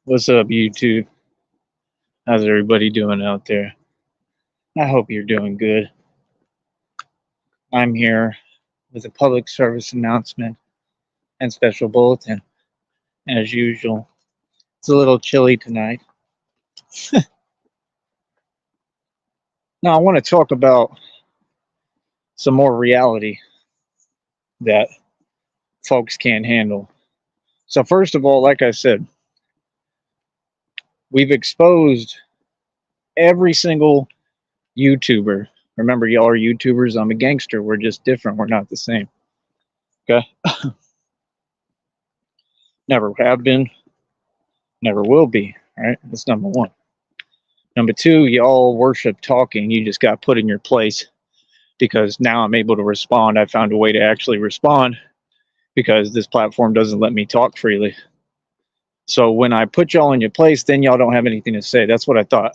What's up, YouTube? How's everybody doing out there? I hope you're doing good. I'm here with a public service announcement and special bulletin. As usual, it's a little chilly tonight. Now, I want to talk about some more reality that folks can't handle. So, first of all, like I said, we've exposed every single YouTuber. Remember, y'all are YouTubers. I'm a gangster. We're just different. We're not the same. Okay? Never have been, never will be. All right? That's number one. Number two, y'all worship talking. You just got put in your place because now I'm able to respond. I found a way to actually respond because this platform doesn't let me talk freely. So when I put y'all in your place, then y'all don't have anything to say. That's what I thought.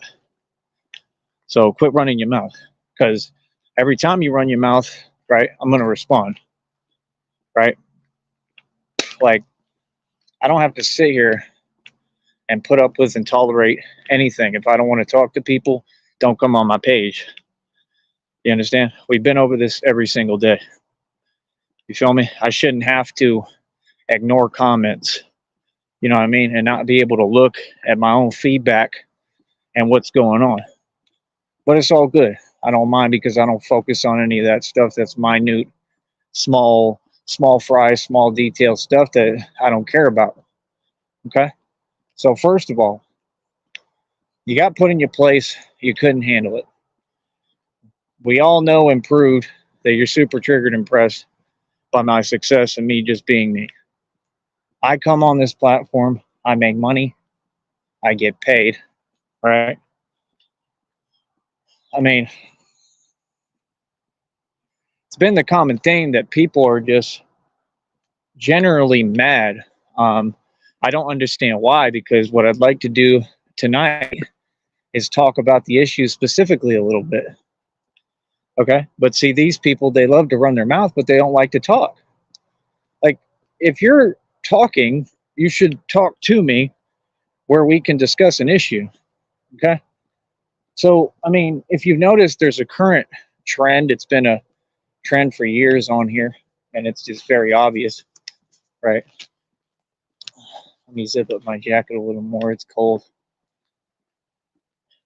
So quit running your mouth, because every time you run your mouth, right, I'm going to respond, right? Like, I don't have to sit here and put up with and tolerate anything. If I don't want to talk to people, don't come on my page. You understand? We've been over this every single day. You feel me? I shouldn't have to ignore comments, you know what I mean, and not be able to look at my own feedback and what's going on. But it's all good. I don't mind because I don't focus on any of that stuff that's minute, small fry, small detail stuff that I don't care about. Okay? So first of all, you got put in your place, you couldn't handle it. We all know and proved that you're super triggered and impressed by my success and me just being me. I come on this platform, I make money, I get paid, right? I mean, it's been the common thing that people are just generally mad. I don't understand why, because what I'd like to do tonight is talk about the issue specifically a little bit. Okay. But see, these people, they love to run their mouth, but they don't like to talk. Like, if you're talking, you should talk to me where we can discuss an issue. Okay. So, I mean, if you've noticed, there's a current trend. It's been a trend for years on here, and it's just very obvious, right? Let me zip up my jacket a little more. It's cold.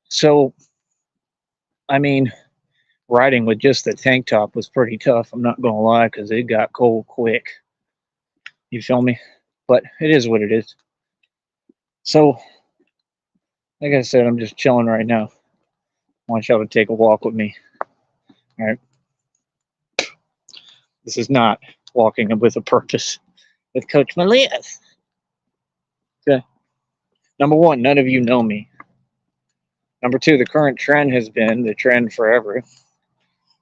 So, I mean, riding with just the tank top was pretty tough. I'm not going to lie, because it got cold quick. You feel me? But it is what it is. So, like I said, I'm just chilling right now. I want y'all to take a walk with me. All right. This is not walking with a purpose with Coach Malias. Okay. Number one, none of you know me. Number two, the current trend has been the trend forever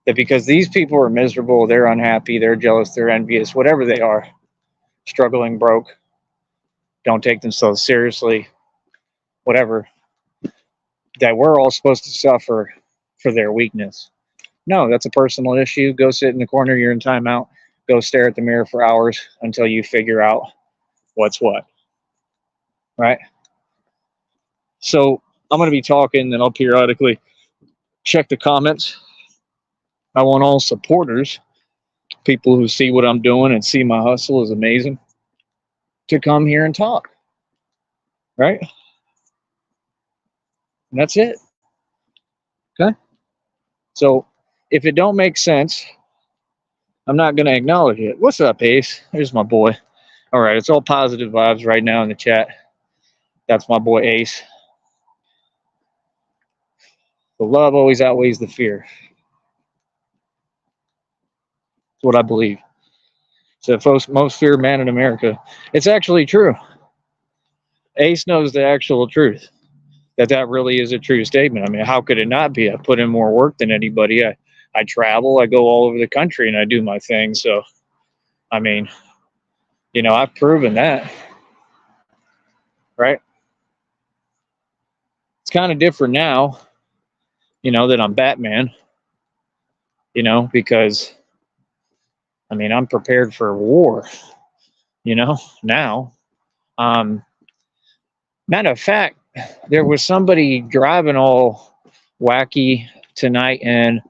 that because these people are miserable, they're unhappy, they're jealous, they're envious, whatever they are, struggling, broke, don't take themselves seriously, whatever, that we're all supposed to suffer for their weakness. No, that's a personal issue. Go sit in the corner, you're in timeout. Go stare at the mirror for hours until you figure out what's what. Right? So I'm going to be talking, and I'll periodically check the comments. I want all supporters, people who see what I'm doing and see my hustle is amazing, to come here and talk. Right? And that's it. Okay? So if it don't make sense, I'm not going to acknowledge it. What's up, Ace? There's my boy. All right, it's all positive vibes right now in the chat. That's my boy Ace. The love always outweighs the fear. That's what I believe. So most feared man in America. It's actually true. Ace knows the actual truth. That really is a true statement. I mean, how could it not be? I put in more work than anybody. I travel. I go all over the country and I do my thing. So, I mean, you know, I've proven that. Right? It's kind of different now, you know, that I'm Batman, you know, because, I mean, I'm prepared for war, you know, now. Matter of fact, there was somebody driving all wacky tonight, and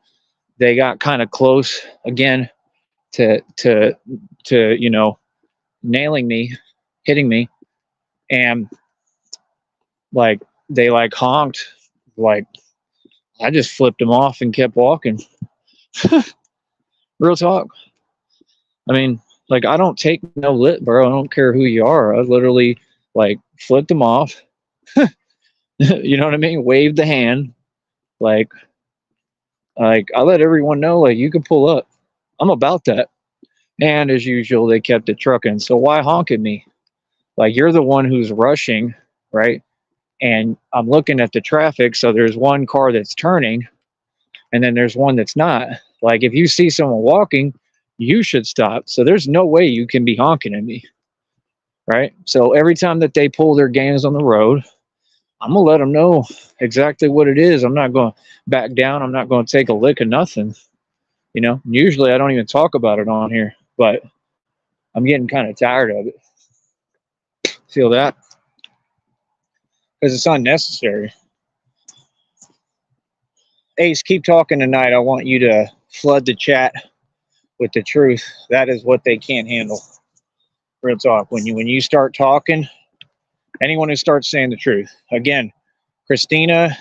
they got kind of close again to nailing me, hitting me, and like they like honked, like I just flipped them off and kept walking. Real talk. I mean, like I don't take no lit, bro. I don't care who you are. I literally like flipped them off. You know what I mean? Waved the hand, like I let everyone know, like you can pull up. I'm about that. And as usual, they kept it trucking. So why honk at me? Like you're the one who's rushing, right? And I'm looking at the traffic. So there's one car that's turning, and then there's one that's not. Like if you see someone walking, you should stop. So there's no way you can be honking at me, right? So every time that they pull their games on the road, I'm gonna let them know exactly what it is. I'm not going to back down. I'm not going to take a lick of nothing. Usually I don't even talk about it on here, but I'm getting kind of tired of it. Feel that? Because it's unnecessary. Ace, keep talking tonight. I want you to flood the chat with the truth. That is what they can't handle. Real talk. When you start talking, anyone who starts saying the truth. Again, Christina,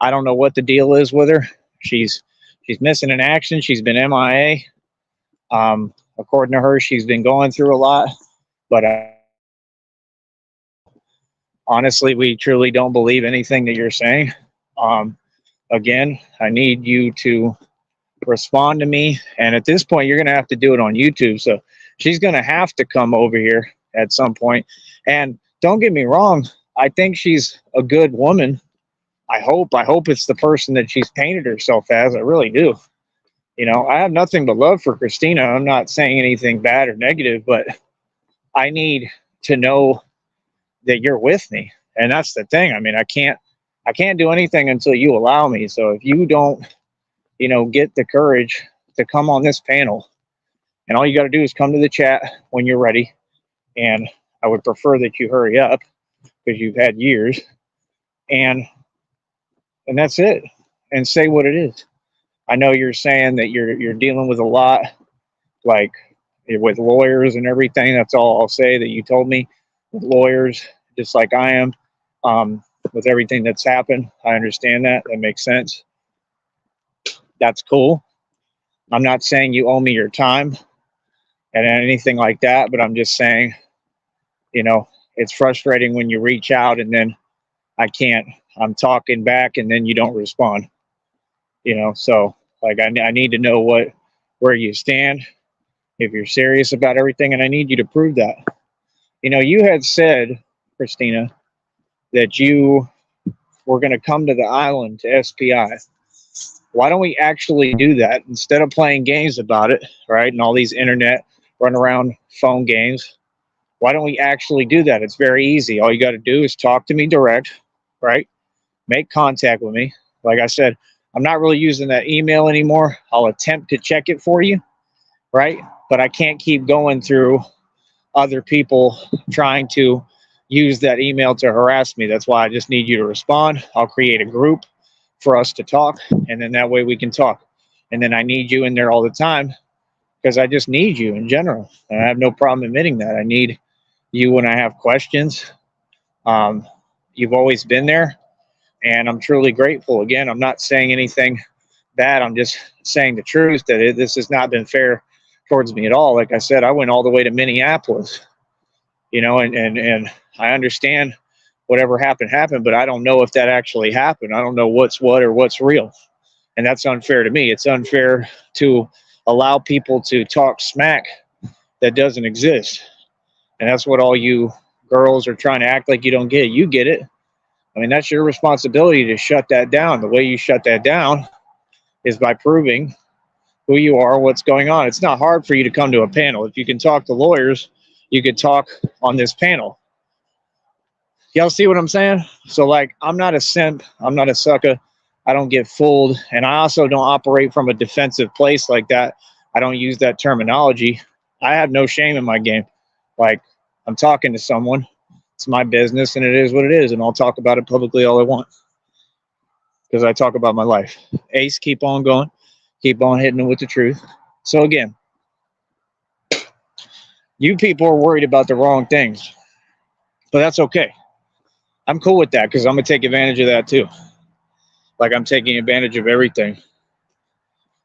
I don't know what the deal is with her. She's missing in action. She's been MIA. According to her, she's been going through a lot. But honestly, we truly don't believe anything that you're saying. Again, I need you to respond to me. And at this point, you're going to have to do it on YouTube. So she's going to have to come over here at some point. And don't get me wrong, I think she's a good woman. I hope it's the person that she's painted herself as. I really do. I have nothing but love for Christina. I'm not saying anything bad or negative, but I need to know that you're with me. And that's the thing. I mean, I can't do anything until you allow me. So if you don't, get the courage to come on this panel, and all you got to do is come to the chat when you're ready. And I would prefer that you hurry up because you've had years, and that's it. And say what it is. I know you're saying that you're dealing with a lot, like with lawyers and everything. That's all I'll say that you told me, with lawyers, just like I am, with everything that's happened. I understand that. That makes sense. That's cool. I'm not saying you owe me your time and anything like that, but I'm just saying, it's frustrating when you reach out and then I'm talking back and then you don't respond, so like I need to know where you stand, if you're serious about everything, and I need you to prove that. You had said, Christina, that you were going to come to the island to SPI. Why don't we actually do that instead of playing games about it, right? And all these internet run around phone games. Why don't we actually do that? It's very easy. All you got to do is talk to me direct, right? Make contact with me. Like I said, I'm not really using that email anymore. I'll attempt to check it for you, right? But I can't keep going through other people trying to use that email to harass me. That's why I just need you to respond. I'll create a group for us to talk, and then that way we can talk. And then I need you in there all the time because I just need you in general. And I have no problem admitting that. I need you when I have questions. You've always been there, and I'm truly grateful. Again, I'm not saying anything bad. I'm just saying the truth that this has not been fair towards me at all. Like I said, I went all the way to Minneapolis, and I understand whatever happened, but I don't know if that actually happened. I don't know what's what or what's real. And that's unfair to me. It's unfair to allow people to talk smack that doesn't exist. And that's what all you girls are trying to act like you don't get. You get it. I mean, that's your responsibility to shut that down. The way you shut that down is by proving who you are, what's going on. It's not hard for you to come to a panel. If you can talk to lawyers, you could talk on this panel. Y'all see what I'm saying? So, like, I'm not a simp. I'm not a sucker. I don't get fooled. And I also don't operate from a defensive place like that. I don't use that terminology. I have no shame in my game. Like, I'm talking to someone. It's my business and it is what it is. And I'll talk about it publicly all I want because I talk about my life. Ace, keep on going. Keep on hitting it with the truth. So again, you people are worried about the wrong things, but that's okay. I'm cool with that because I'm going to take advantage of that too. Like I'm taking advantage of everything.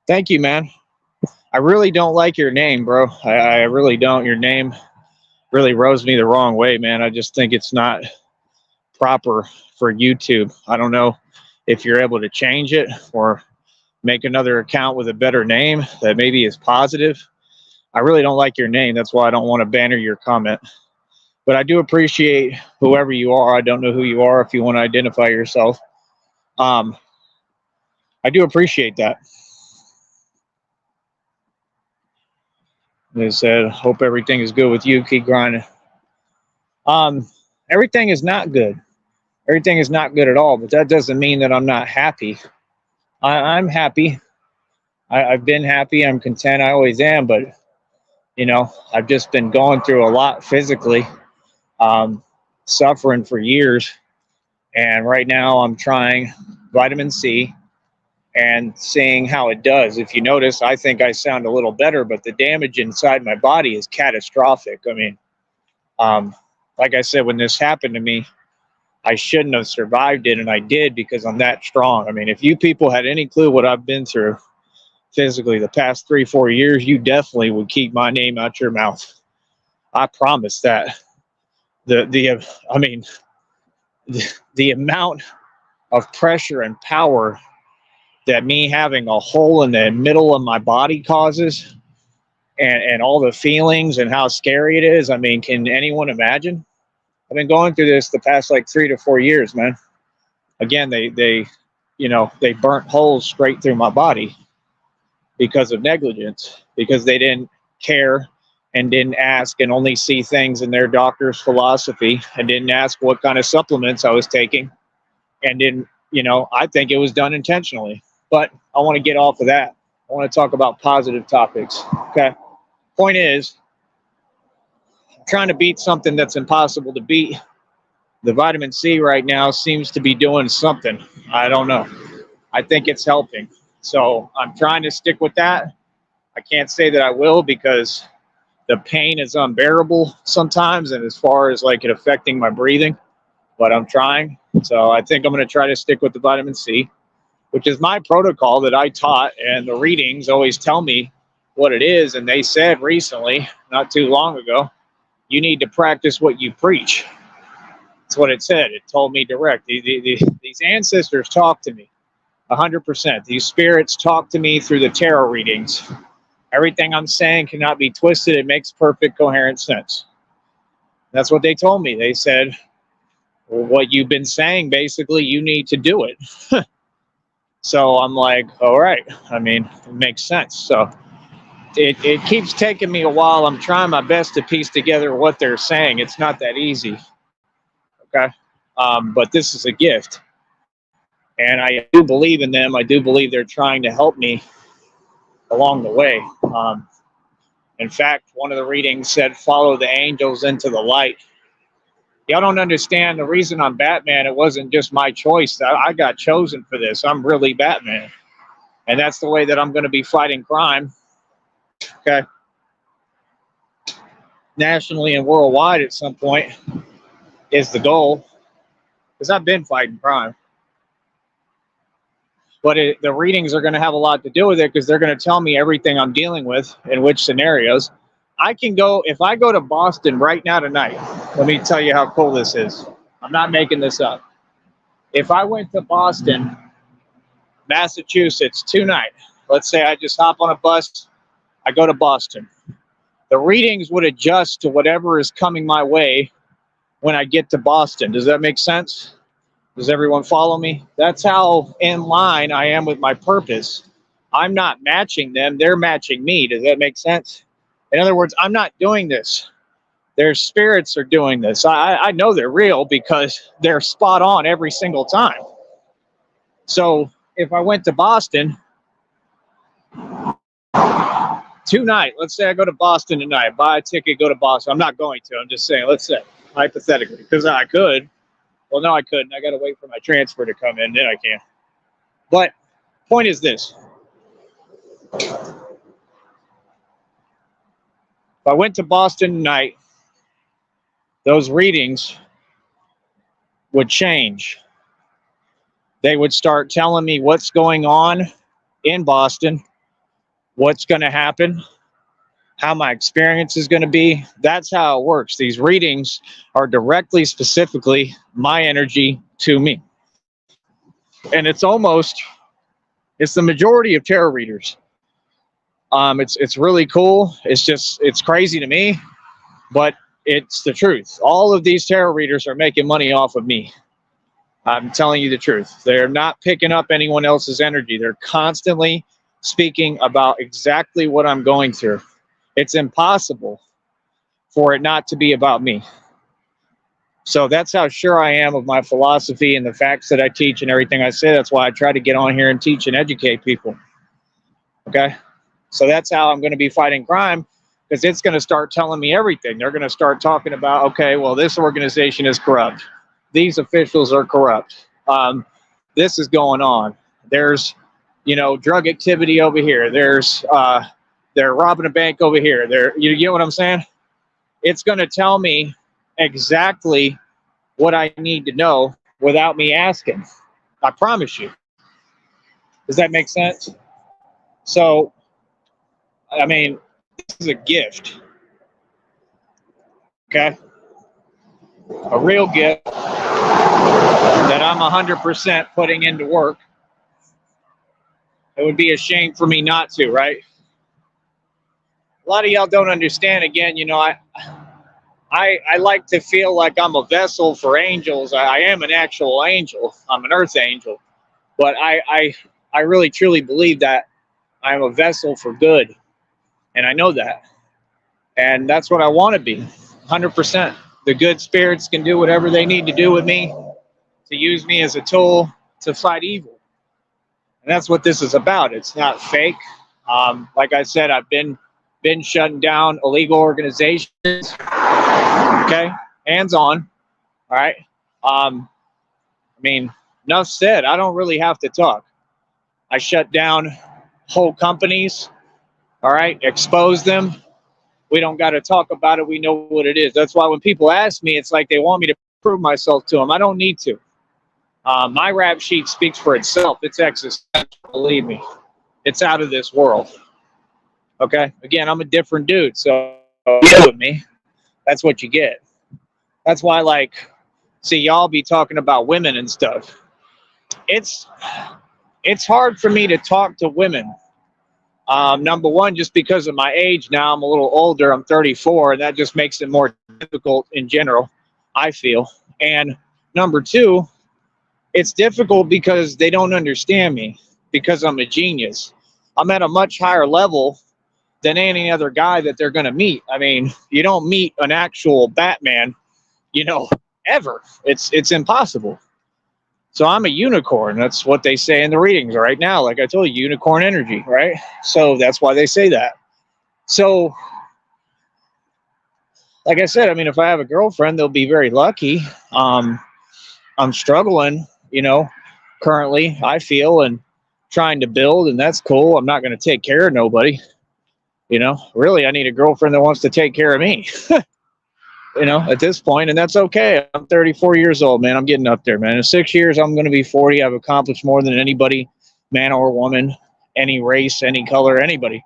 Thank you, man. I really don't like your name, bro. I really don't. Your name really rubs me the wrong way, man. I just think it's not proper for YouTube. I don't know if you're able to change it or make another account with a better name that maybe is positive. I really don't like your name. That's why I don't want to banner your comment. But I do appreciate whoever you are. I don't know who you are if you want to identify yourself. I do appreciate that. They said, hope everything is good with you. Keep grinding. Everything is not good. Everything is not good at all, but that doesn't mean that I'm not happy. I'm happy. I've been happy. I'm content. I always am, but you know, I've just been going through a lot physically, suffering for years. And right now I'm trying vitamin C and seeing how it does. If you notice, I think I sound a little better, but the damage inside my body is catastrophic. I mean, like I said, when this happened to me, I shouldn't have survived it, and I did because I'm that strong. I mean, if you people had any clue what I've been through physically the past 3-4 years, you definitely would keep my name out your mouth. I promise that. The amount of pressure and power that me having a hole in the middle of my body causes, and all the feelings and how scary it is. I mean, can anyone imagine? I've been going through this the past like 3 to 4 years, man. Again, they burnt holes straight through my body because of negligence, because they didn't care and didn't ask and only see things in their doctor's philosophy and didn't ask what kind of supplements I was taking and didn't, I think it was done intentionally. But I want to get off of that. I want to talk about positive topics. Okay. Point is, I'm trying to beat something that's impossible to beat. The vitamin C right now seems to be doing something. I don't know. I think it's helping. So I'm trying to stick with that. I can't say that I will because the pain is unbearable sometimes, and as far as like it affecting my breathing, but I'm trying. So I think I'm going to try to stick with the vitamin C, which is my protocol that I taught, and the readings always tell me what it is. And they said recently, not too long ago, you need to practice what you preach. That's what it said. It told me direct. These ancestors talk to me 100%. These spirits talk to me through the tarot readings. Everything I'm saying cannot be twisted. It makes perfect, coherent sense. That's what they told me. They said, well, what you've been saying, basically, you need to do it. So I'm like, all right. I mean, it makes sense. So it keeps taking me a while. I'm trying my best to piece together what they're saying. It's not that easy. Okay. But this is a gift. And I do believe in them. I do believe they're trying to help me along the way. In fact, one of the readings said, follow the angels into the light. Y'all don't understand the reason I'm Batman. It wasn't just my choice. I got chosen for this. I'm really Batman. And that's the way that I'm going to be fighting crime. Okay. Nationally and worldwide at some point is the goal. Because I've been fighting crime. But the readings are going to have a lot to do with it because they're going to tell me everything I'm dealing with in which scenarios. I can go, if I go to Boston right now tonight, let me tell you how cool this is. I'm not making this up. If I went to Boston, Massachusetts tonight, let's say I just hop on a bus, I go to Boston. The readings would adjust to whatever is coming my way when I get to Boston. Does that make sense? Does everyone follow me? That's how in line I am with my purpose. I'm not matching them. They're matching me. Does that make sense? In other words, I'm not doing this. Their spirits are doing this. I know they're real because they're spot on every single time. So if I went to Boston tonight, let's say I go to Boston tonight, buy a ticket, go to Boston. I'm not going to. I'm just saying, let's say. hypothetically, because I could. Well, no, I couldn't. I got to wait for my transfer to come in, then I can. But point is this. If I went to Boston tonight, those readings would change. They would start telling me what's going on in Boston, what's going to happen, how my experience is going to be. That's how it works. These readings are directly, specifically, my energy to me. And it's the majority of tarot readers. It's really cool. It's crazy to me, but it's the truth. All of these tarot readers are making money off of me. I'm telling you the truth. They're not picking up anyone else's energy. They're constantly speaking about exactly what I'm going through. It's impossible for it not to be about me. So that's how sure I am of my philosophy and the facts that I teach and everything I say. That's why I try to get on here and teach and educate people. Okay? So that's how I'm going to be fighting crime, because it's going to start telling me everything. They're going to start talking about, okay, well, this organization is corrupt. These officials are corrupt. This is going on. There's, drug activity over here. They're robbing a bank over here. You get what I'm saying? It's going to tell me exactly what I need to know without me asking. I promise you. Does that make sense? So, I mean, this is a gift. Okay? A real gift that I'm 100% putting into work. It would be a shame for me not to, right? A lot of y'all don't understand. Again, I like to feel like I'm a vessel for angels. I am an actual angel. I'm an earth angel. But I really truly believe that I'm a vessel for good. And I know that. And that's what I want to be, 100%. The good spirits can do whatever they need to do with me, to use me as a tool to fight evil. And that's what this is about. It's not fake. Like I said, I've been shutting down illegal organizations. Okay, hands on. All right. Enough said. I don't really have to talk. I shut down whole companies. All right, expose them. We don't got to talk about it. We know what it is. That's why when people ask me, it's like they want me to prove myself to them. I don't need to. My rap sheet speaks for itself. It's existential, believe me. It's out of this world. Okay? Again, I'm a different dude, so get with me. That's what you get. That's why, see, y'all be talking about women and stuff. It's hard for me to talk to women. Number one, just because of my age now, I'm a little older. I'm 34, and that just makes it more difficult in general, I feel. And number two, it's difficult because they don't understand me, because I'm a genius. I'm at a much higher level than any other guy that they're going to meet. I mean, you don't meet an actual Batman, ever. It's impossible. So I'm a unicorn. That's what they say in the readings right now. Like I told you, unicorn energy, right? So that's why they say that. So, like I said, if I have a girlfriend, they'll be very lucky. I'm struggling, currently, I feel, and trying to build, and that's cool. I'm not going to take care of nobody. Really, I need a girlfriend that wants to take care of me. At this point, and that's okay. I'm 34 years old, man. I'm getting up there, man. In 6 years, I'm going to be 40. I've accomplished more than anybody, man or woman, any race, any color, anybody.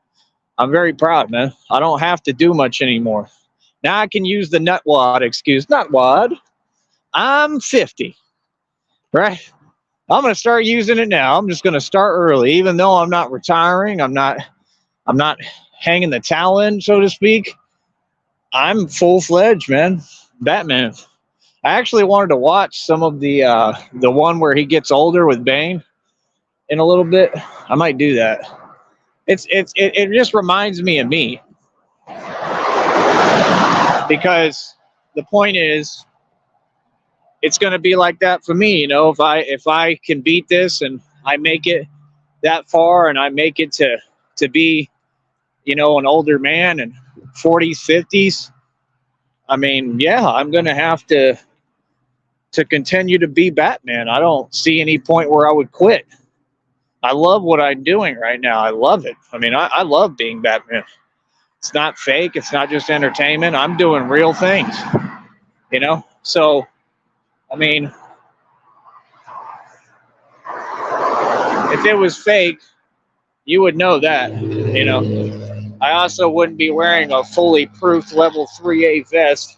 I'm very proud, man. I don't have to do much anymore. Now I can use the nutwad excuse. Nutwad. I'm 50, right? I'm going to start using it now. I'm just going to start early, even though I'm not retiring. I'm not hanging the towel in, so to speak. I'm full-fledged, man. Batman. I actually wanted to watch some of the one where he gets older with Bane in a little bit. I might do that. It just reminds me of me, because the point is, it's going to be like that for me. If I can beat this and I make it that far, and I make it to be, an older man and 40s, 50s, I mean, yeah, I'm going to have to continue to be Batman. I don't see any point where I would quit. I love what I'm doing right now. I love it. I mean, I love being Batman. It's not fake. It's not just entertainment. I'm doing real things, you know? So, I mean, if it was fake, you would know that, you know? I also wouldn't be wearing a fully proofed level 3A vest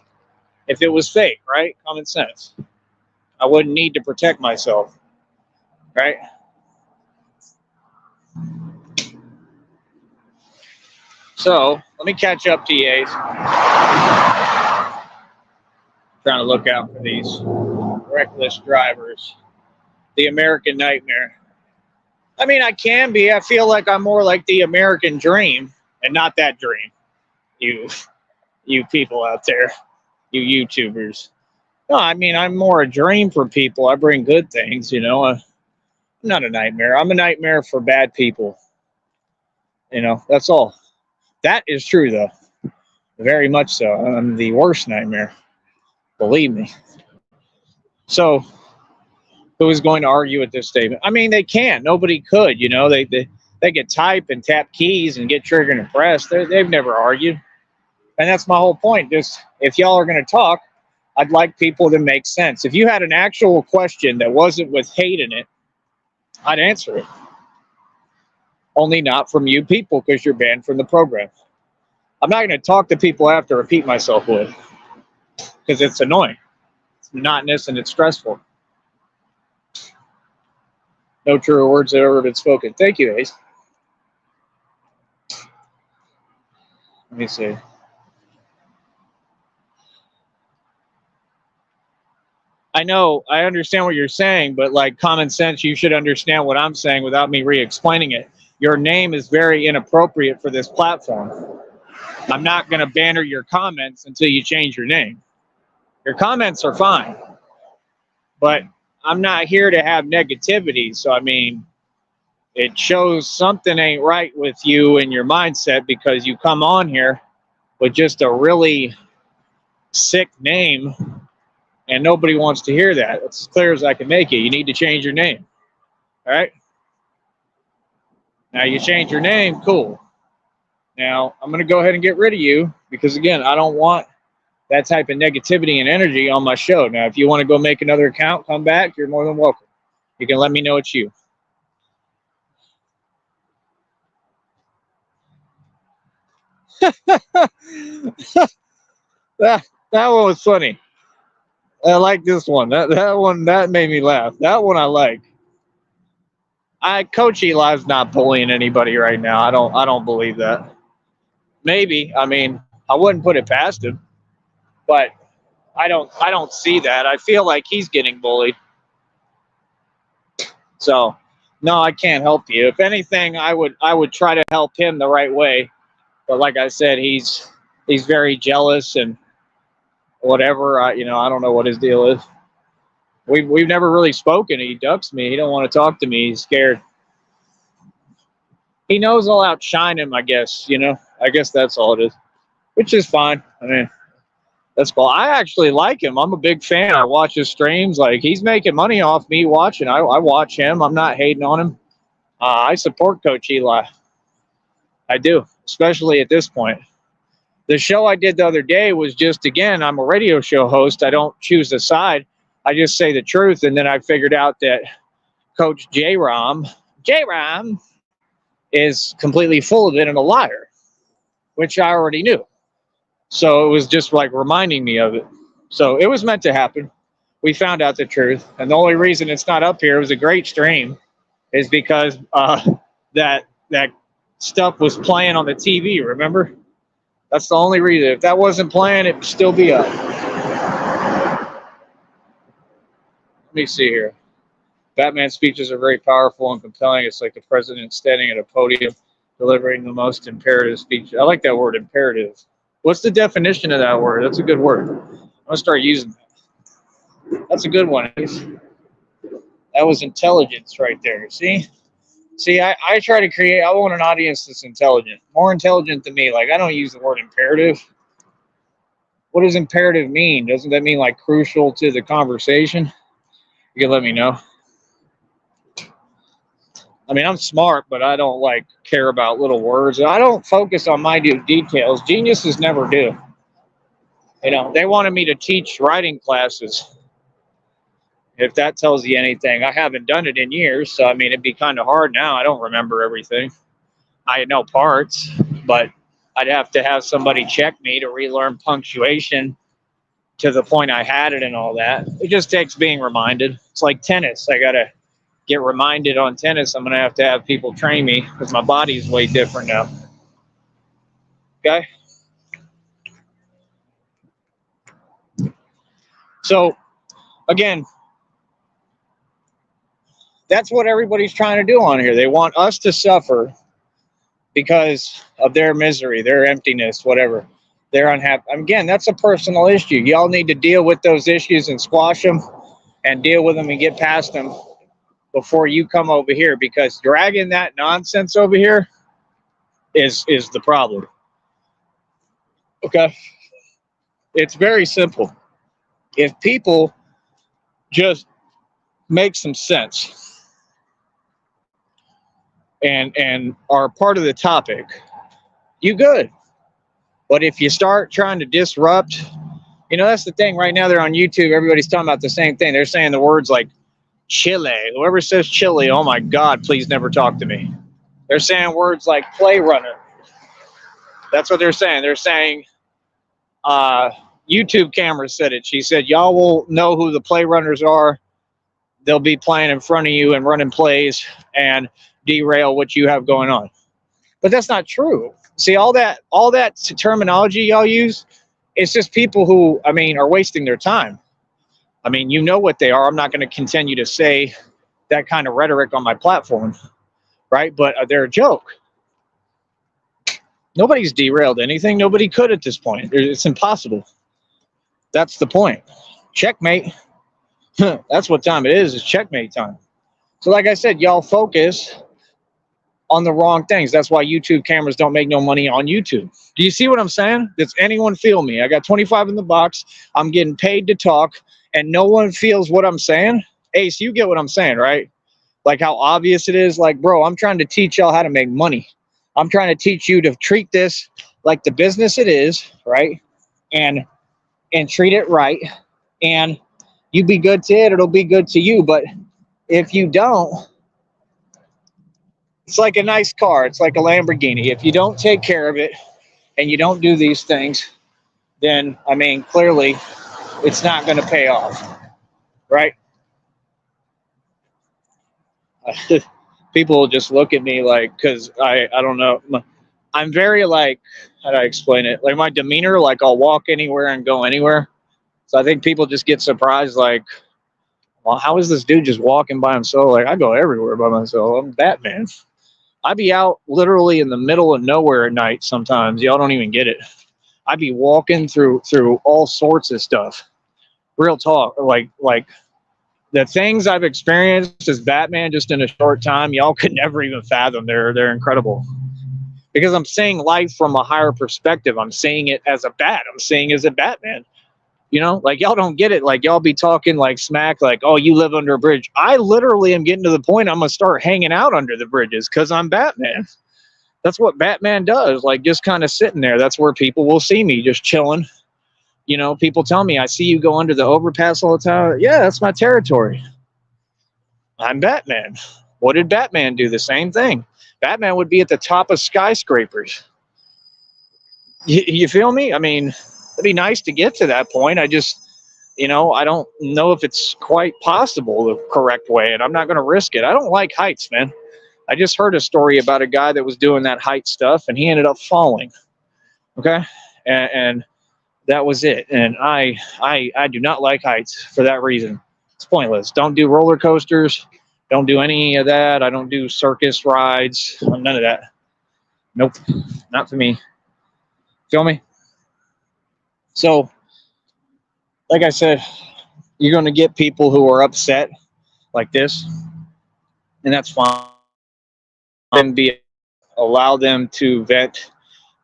if it was fake, right? Common sense. I wouldn't need to protect myself, right? So let me catch up to you, Ace. Trying to look out for these reckless drivers. The American nightmare. I mean, I can be. I feel like I'm more like the American dream and not that dream. You people out there, you YouTubers. No, I mean, I'm more a dream for people. I bring good things, you know. I'm not a nightmare. I'm a nightmare for bad people. You know, that's all. That is true, though. Very much so. I'm the worst nightmare. Believe me. So, who is going to argue with this statement? I mean, they can't. Nobody could. You know, they could type and tap keys and get triggered and pressed. They've never argued, and that's my whole point. Just if y'all are going to talk, I'd like people to make sense. If you had an actual question that wasn't with hate in it, I'd answer it. Only not from you people because you're banned from the program. I'm not going to talk to people after repeat myself with because it's annoying. It's monotonous and it's stressful. No truer words have ever been spoken. Thank you, Ace. Let me see. I know, I understand what you're saying, but like common sense, you should understand what I'm saying without me re-explaining it. Your name is very inappropriate for this platform. I'm not going to banner your comments until you change your name. Your comments are fine, but I'm not here to have negativity. So, I mean, it shows something ain't right with you and your mindset because you come on here with just a really sick name and nobody wants to hear that. It's as clear as I can make it. You need to change your name. All right? Now you change your name, cool. Now I'm going to go ahead and get rid of you because, again, I don't want that type of negativity and energy on my show. Now, if you want to go make another account, come back, you're more than welcome. You can let me know it's you. that one was funny. I like this one. That one that made me laugh. That one I like. Coach Eli's not bullying anybody right now. I don't believe that. Maybe. I mean, I wouldn't put it past him, but I don't see that. I feel like he's getting bullied. So, no, I can't help you. If anything, I would try to help him the right way. But like I said, he's very jealous and whatever. I don't know what his deal is. We've never really spoken. He ducks me. He don't want to talk to me. He's scared. He knows I'll outshine him, I guess. I guess that's all it is, which is fine. I mean, that's cool. I actually like him. I'm a big fan. I watch his streams. Like, he's making money off me watching. I watch him. I'm not hating on him. I support Coach Eli. I do, especially at this point. The show I did the other day was just, again, I'm a radio show host. I don't choose a side. I just say the truth. And then I figured out that Coach J-Rom is completely full of it and a liar, which I already knew. So it was just like reminding me of it. So it was meant to happen. We found out the truth. And the only reason it's not up here, it was a great stream, is because that stuff was playing on the TV, remember? That's the only reason. If that wasn't playing, it would still be up. Let me see here. Batman's speeches are very powerful and compelling. It's like the president standing at a podium delivering the most imperative speech. I like that word, imperative. What's the definition of that word? That's a good word. I'm going to start using that. That's a good one. That was intelligence right there. See, I try to create, I want an audience that's intelligent, more intelligent than me. Like, I don't use the word imperative. What does imperative mean? Doesn't that mean like crucial to the conversation? You can let me know. I mean, I'm smart, but I don't like care about little words. I don't focus on my details. Geniuses never do. You know, they wanted me to teach writing classes. If that tells you anything, I haven't done it in years. So, I mean, it'd be kind of hard now. I don't remember everything. I know parts, but I'd have to have somebody check me to relearn punctuation to the point I had it and all that. It just takes being reminded. It's like tennis. I got to get reminded on tennis. I'm going to have people train me because my body's way different now. Okay. So, again, that's what everybody's trying to do on here. They want us to suffer because of their misery, their emptiness, whatever. They're unhappy. Again, that's a personal issue. Y'all need to deal with those issues and squash them and deal with them and get past them before you come over here, because dragging that nonsense over here is the problem. Okay? It's very simple. If people just make some sense and are part of the topic, you good. But if you start trying to disrupt, you know, that's the thing. Right now they're on YouTube. Everybody's talking about the same thing. They're saying the words like Chile. Whoever says Chile, oh my God, please never talk to me. They're saying words like play runner. That's what they're saying. They're saying YouTube camera said it. She said, y'all will know who the play runners are. They'll be playing in front of you and running plays and derail what you have going on. But that's not true. See, all that terminology y'all use, it's just people who, I mean, are wasting their time. I mean, you know what they are. I'm not going to continue to say that kind of rhetoric on my platform, right? But they're a joke. Nobody's derailed anything. Nobody could at this point. It's impossible. That's the point. Checkmate. That's what time it is checkmate time. So like I said, y'all focus on the wrong things. That's why YouTube cameras don't make no money on YouTube. Do you see what I'm saying? Does anyone feel me? I got 25 in the box. I'm getting paid to talk and no one feels what I'm saying. Ace, you get what I'm saying, right? Like how obvious it is. Like, bro, I'm trying to teach y'all how to make money. I'm trying to teach you to treat this like the business it is, right? And treat it right. And you be good to it, it'll be good to you. But if you don't, it's like a nice car. It's like a Lamborghini. If you don't take care of it and you don't do these things, then, I mean, clearly it's not going to pay off, right? People just look at me like, because I don't know. I'm very like, how do I explain it? Like my demeanor, like I'll walk anywhere and go anywhere. So I think people just get surprised, like, well, how is this dude just walking by himself? Like, I go everywhere by myself. I'm Batman. I be out literally in the middle of nowhere at night sometimes. Y'all don't even get it. I be walking through all sorts of stuff. Real talk. Like the things I've experienced as Batman just in a short time, y'all could never even fathom. They're incredible. Because I'm seeing life from a higher perspective. I'm seeing it as a bat. I'm seeing it as a Batman. You know, like y'all don't get it. Like y'all be talking like smack, like, oh, you live under a bridge. I literally am getting to the point I'm going to start hanging out under the bridges because I'm Batman. That's what Batman does. Like just kind of sitting there. That's where people will see me just chilling. You know, people tell me, I see you go under the overpass all the time. Yeah, that's my territory. I'm Batman. What did Batman do? The same thing. Batman would be at the top of skyscrapers. You feel me? I mean, it'd be nice to get to that point. I just, you know, I don't know if it's quite possible the correct way, and I'm not going to risk it. I don't like heights, man. I just heard a story about a guy that was doing that height stuff, and he ended up falling. Okay, and that was it. And I do not like heights for that reason. It's pointless. Don't do roller coasters. Don't do any of that. I don't do circus rides. None of that. Nope, not for me. Feel me? So, like I said, you're going to get people who are upset like this, and that's fine. And allow them to vent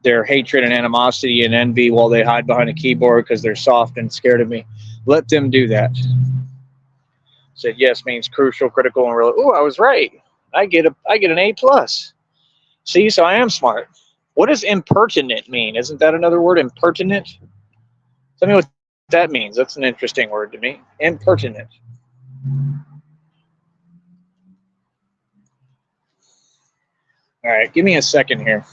their hatred and animosity and envy while they hide behind a keyboard because they're soft and scared of me. Let them do that. Said yes means crucial, critical, and real. Oh, I was right. I get an A plus. See, so I am smart. What does impertinent mean? Isn't that another word, impertinent? Tell me what that means. That's an interesting word to me. Impertinent. All right, give me a second here.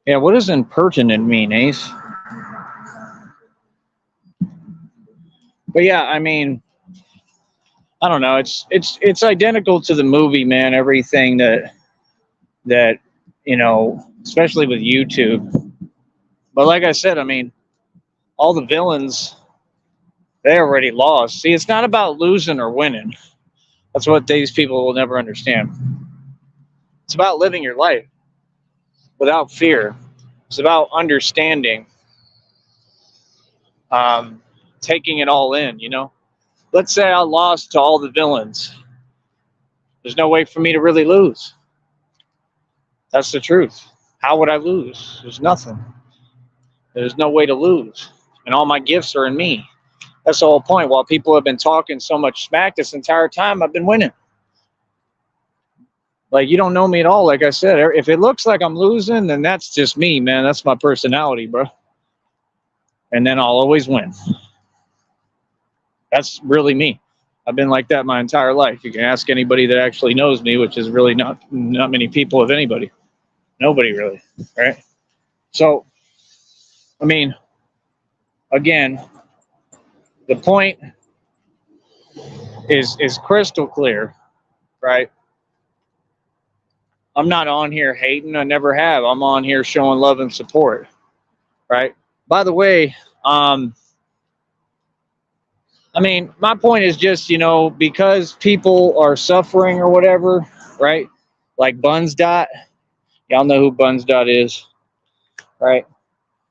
Yeah, what does impertinent mean, Ace? But yeah, I mean, I don't know. It's identical to the movie, man. Everything that especially with YouTube. But like I said, I mean, all the villains they already lost. See, it's not about losing or winning. That's what these people will never understand. It's about living your life without fear. It's about understanding, taking it all in. Let's say I lost to all the villains. There's no way for me to really lose. That's the truth. How would I lose? There's nothing. There's no way to lose. And all my gifts are in me. That's the whole point. While people have been talking so much smack this entire time, I've been winning. Like, you don't know me at all. Like I said, if it looks like I'm losing, then that's just me, man. That's my personality, bro. And then I'll always win. That's really me. I've been like that my entire life. You can ask anybody that actually knows me, which is really not many people, if anybody. Nobody really, right? So, I mean, again, the point is crystal clear, right? I'm not on here hating. I never have. I'm on here showing love and support, right? By the way, I mean, my point is just, because people are suffering or whatever, right? Like Buns Dot. Y'all know who Buns Dot is, right?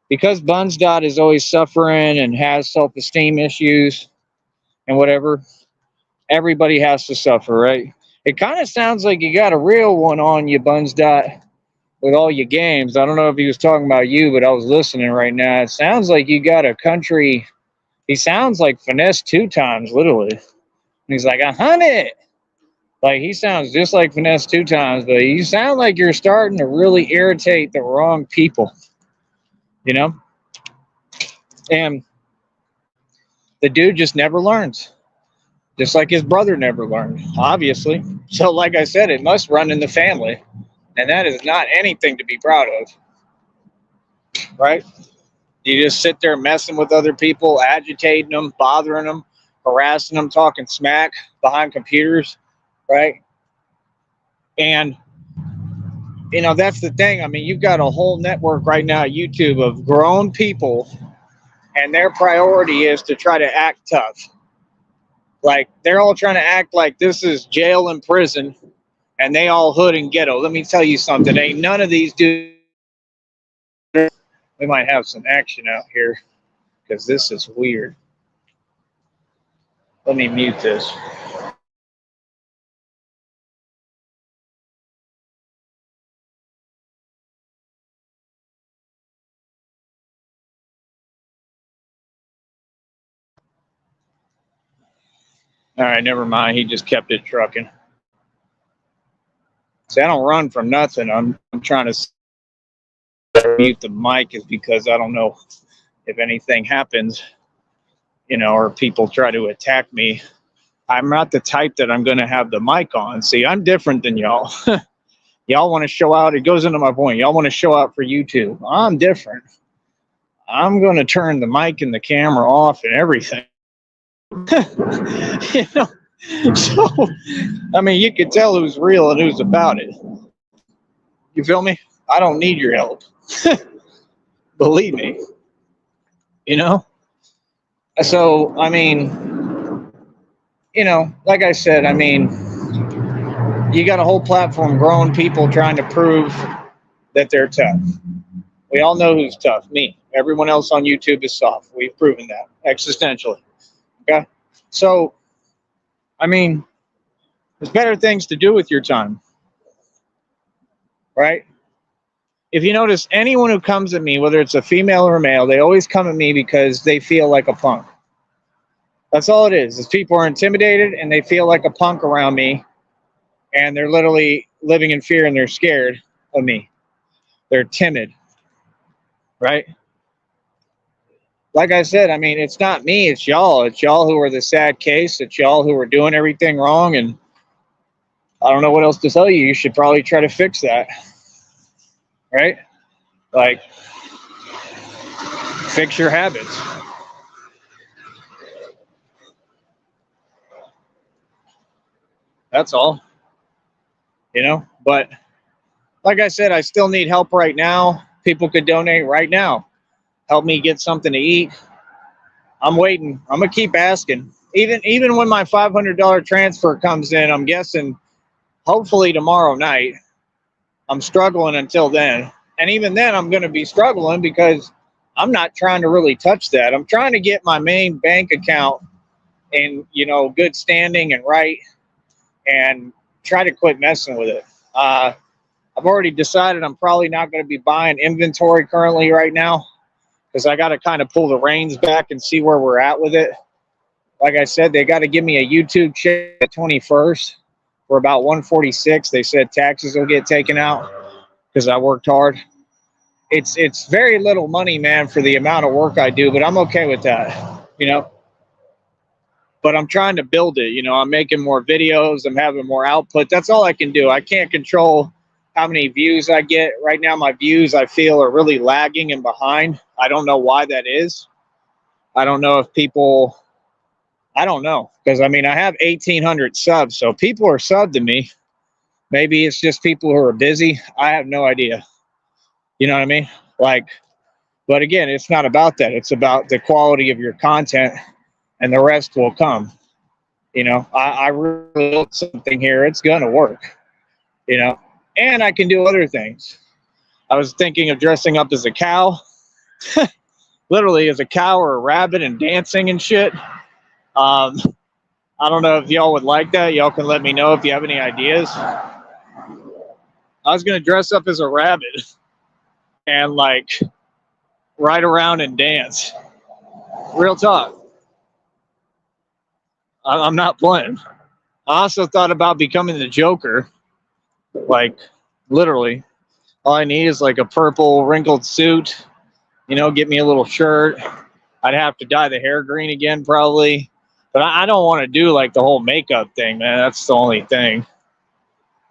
Because Buns Dot is always suffering and has self-esteem issues and whatever, everybody has to suffer, right? It kind of sounds like you got a real one on you, Buns Dot, with all your games. I don't know if he was talking about you, but I was listening right now. It sounds like you got a country He sounds like Finesse 2 times, literally. And he's like, 100. Like, he sounds just like Finesse 2 times, but you sound like you're starting to really irritate the wrong people, you know? And the dude just never learns, just like his brother never learned, obviously. So, like I said, it must run in the family, and that is not anything to be proud of, right? You just sit there messing with other people, agitating them, bothering them, harassing them, talking smack behind computers, right? And, you know, that's the thing. I mean, you've got a whole network right now, YouTube, of grown people, and their priority is to try to act tough. Like, they're all trying to act like this is jail and prison, and they all hood and ghetto. Let me tell you something. Ain't none of these dudes. We might have some action out here because this is weird. Let me mute this. All right, never mind. He just kept it trucking. See, I don't run from nothing. I'm trying to mute the mic is because I don't know if anything happens, you know, or people try to attack me. I'm not the type that I'm going to have the mic on. See, I'm different than y'all. Y'all want to show out. It goes into my point. Y'all want to show out for YouTube. I'm different. I'm going to turn the mic and the camera off and everything. You know? So, I mean, you can tell who's real and who's about it. You feel me? I don't need your help. Believe me. You know? So, I mean, you know, like I said, I mean, you got a whole platform, grown people trying to prove that they're tough. We all know who's tough. Me. Everyone else on YouTube is soft. We've proven that existentially. Okay? So, I mean, there's better things to do with your time. Right? If you notice, anyone who comes at me, whether it's a female or a male, they always come at me because they feel like a punk. That's all it is people are intimidated and they feel like a punk around me, and they're literally living in fear and they're scared of me. They're timid, right? Like I said, I mean, it's not me, it's y'all. It's y'all who are the sad case. It's y'all who are doing everything wrong, and I don't know what else to tell you. You should probably try to fix that, right? Like, fix your habits. That's all, you know? But like I said, I still need help right now. People could donate right now. Help me get something to eat. I'm waiting. I'm going to keep asking. Even when my $500 transfer comes in, I'm guessing hopefully tomorrow night. I'm struggling until then. And even then, I'm going to be struggling because I'm not trying to really touch that. I'm trying to get my main bank account in, you know, good standing and right, and try to quit messing with it. I've already decided I'm probably not going to be buying inventory currently right now, because I got to kind of pull the reins back and see where we're at with it. Like I said, they got to give me a YouTube check at 21st for about 146. They said taxes will get taken out because I worked hard. It's very little money, man, for the amount of work I do, but I'm okay with that, you know. But I'm trying to build it, you know. I'm making more videos. I'm having more output. That's all I can do. I can't control how many views I get. Right now, my views, I feel, are really lagging and behind. I don't know why that is. I don't know if people, I don't know. Because, I mean, I have 1,800 subs, so people are subbed to me. Maybe it's just people who are busy. I have no idea. You know what I mean? Like, but again, it's not about that. It's about the quality of your content, and the rest will come. You know, I really built something here. It's going to work, you know, and I can do other things. I was thinking of dressing up as a cow, literally as a cow or a rabbit, and dancing and shit. I don't know if y'all would like that. Y'all can let me know if you have any ideas. I was going to dress up as a rabbit and like ride around and dance. Real talk. I'm not playing. I also thought about becoming the Joker. Like, literally. All I need is like a purple wrinkled suit, get me a little shirt. I'd have to dye the hair green again, probably. But I don't want to do like the whole makeup thing, man. That's the only thing.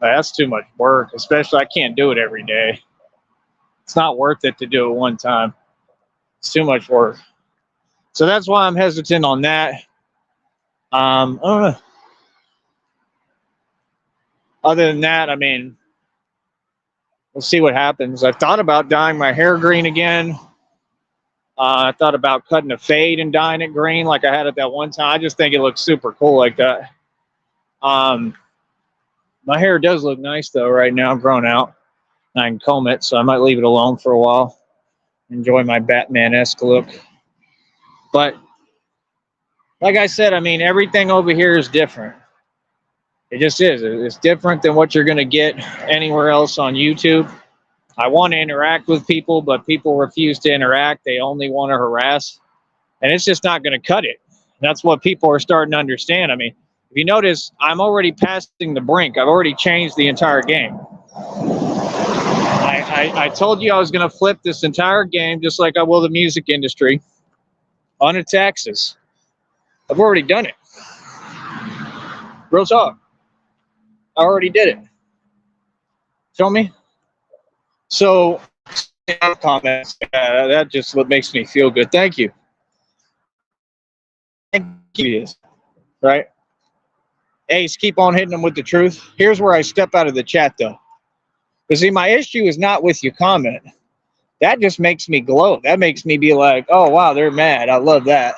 That's too much work, especially I can't do it every day. It's not worth it to do it one time. It's too much work. So that's why I'm hesitant on that. I don't know. Other than that, I mean, we'll see what happens. I've thought about dyeing my hair green again. I thought about cutting a fade and dyeing it green like I had it that one time. I just think it looks super cool like that. My hair does look nice though right now, grown out. I can comb it, so I might leave it alone for a while. Enjoy my Batman-esque look. But like I said, I mean, everything over here is different. It just is. It's different than what you're going to get anywhere else on YouTube. I want to interact with people, but people refuse to interact. They only want to harass. And it's just not going to cut it. That's what people are starting to understand. I mean, if you notice, I'm already passing the brink. I've already changed the entire game. I told you I was going to flip this entire game just like I will the music industry on its axis. I've already done it. Real talk. I already did it. Feel me? So, comments, that just what makes me feel good. Thank you. Thank you. Right? Ace, keep on hitting them with the truth. Here's where I step out of the chat, though. Because, see, my issue is not with your comment. That just makes me glow. That makes me be like, oh, wow, they're mad. I love that.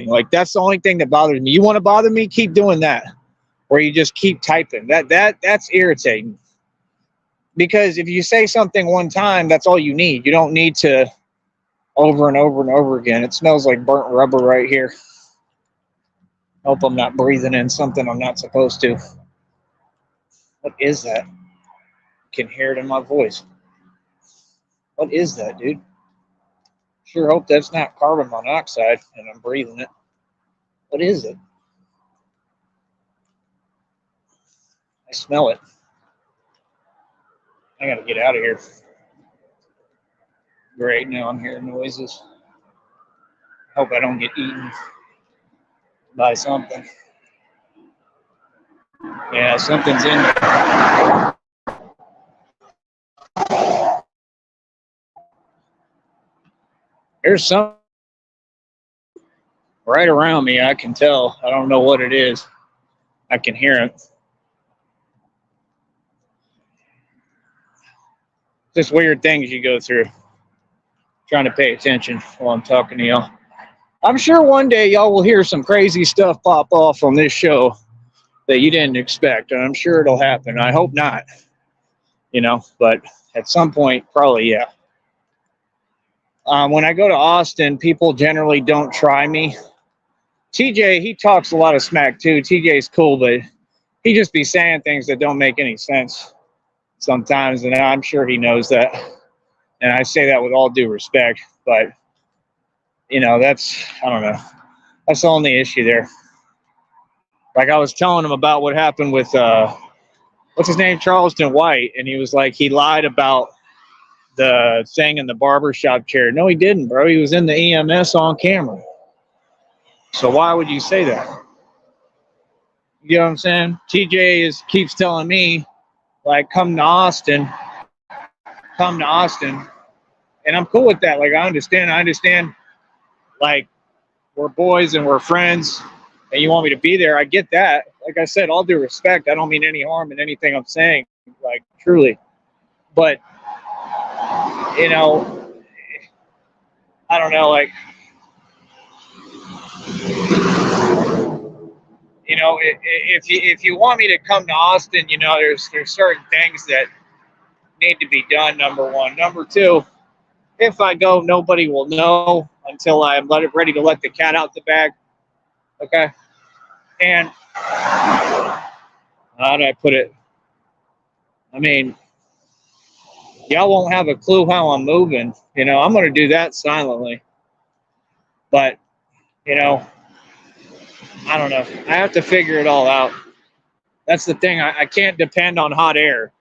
Like, that's the only thing that bothers me. You want to bother me? Keep doing that. Where you just keep typing. That's irritating. Because if you say something one time, that's all you need. You don't need to over and over and over again. It smells like burnt rubber right here. Hope I'm not breathing in something I'm not supposed to. What is that? I can hear it in my voice. What is that, dude? Sure hope that's not carbon monoxide and I'm breathing it. What is it? I smell it. I gotta get out of here. Great, now I'm hearing noises. Hope I don't get eaten by something. Yeah, something's in there. There's something right around me. I can tell. I don't know what it is. I can hear it. Just weird things you go through. Trying to pay attention while I'm talking to y'all. I'm sure one day y'all will hear some crazy stuff pop off on this show that you didn't expect, and I'm sure it'll happen. I hope not, but at some point, probably, yeah. When I go to Austin, people generally don't try me. TJ, he talks a lot of smack too. TJ's cool, but he just be saying things that don't make any sense sometimes, and I'm sure he knows that. And I say that with all due respect, but that's, I don't know. That's the only issue there. Like I was telling him about what happened with, what's his name, Charleston White, and he was like, he lied about the thing in the barbershop chair. No, he didn't, bro. He was in the EMS on camera. So why would you say that? You know what I'm saying? TJ keeps telling me, like, come to Austin. And I'm cool with that. Like, I understand, like, we're boys and we're friends and you want me to be there. I get that. Like I said, all due respect, I don't mean any harm in anything I'm saying, like, truly. But, I don't know, like, if you want me to come to Austin, there's certain things that need to be done, number one. Number two, if I go, nobody will know until I'm ready to let the cat out the bag. Okay? And how do I put it? I mean, y'all won't have a clue how I'm moving. I'm going to do that silently. But, I don't know. I have to figure it all out. That's the thing. I can't depend on hot air.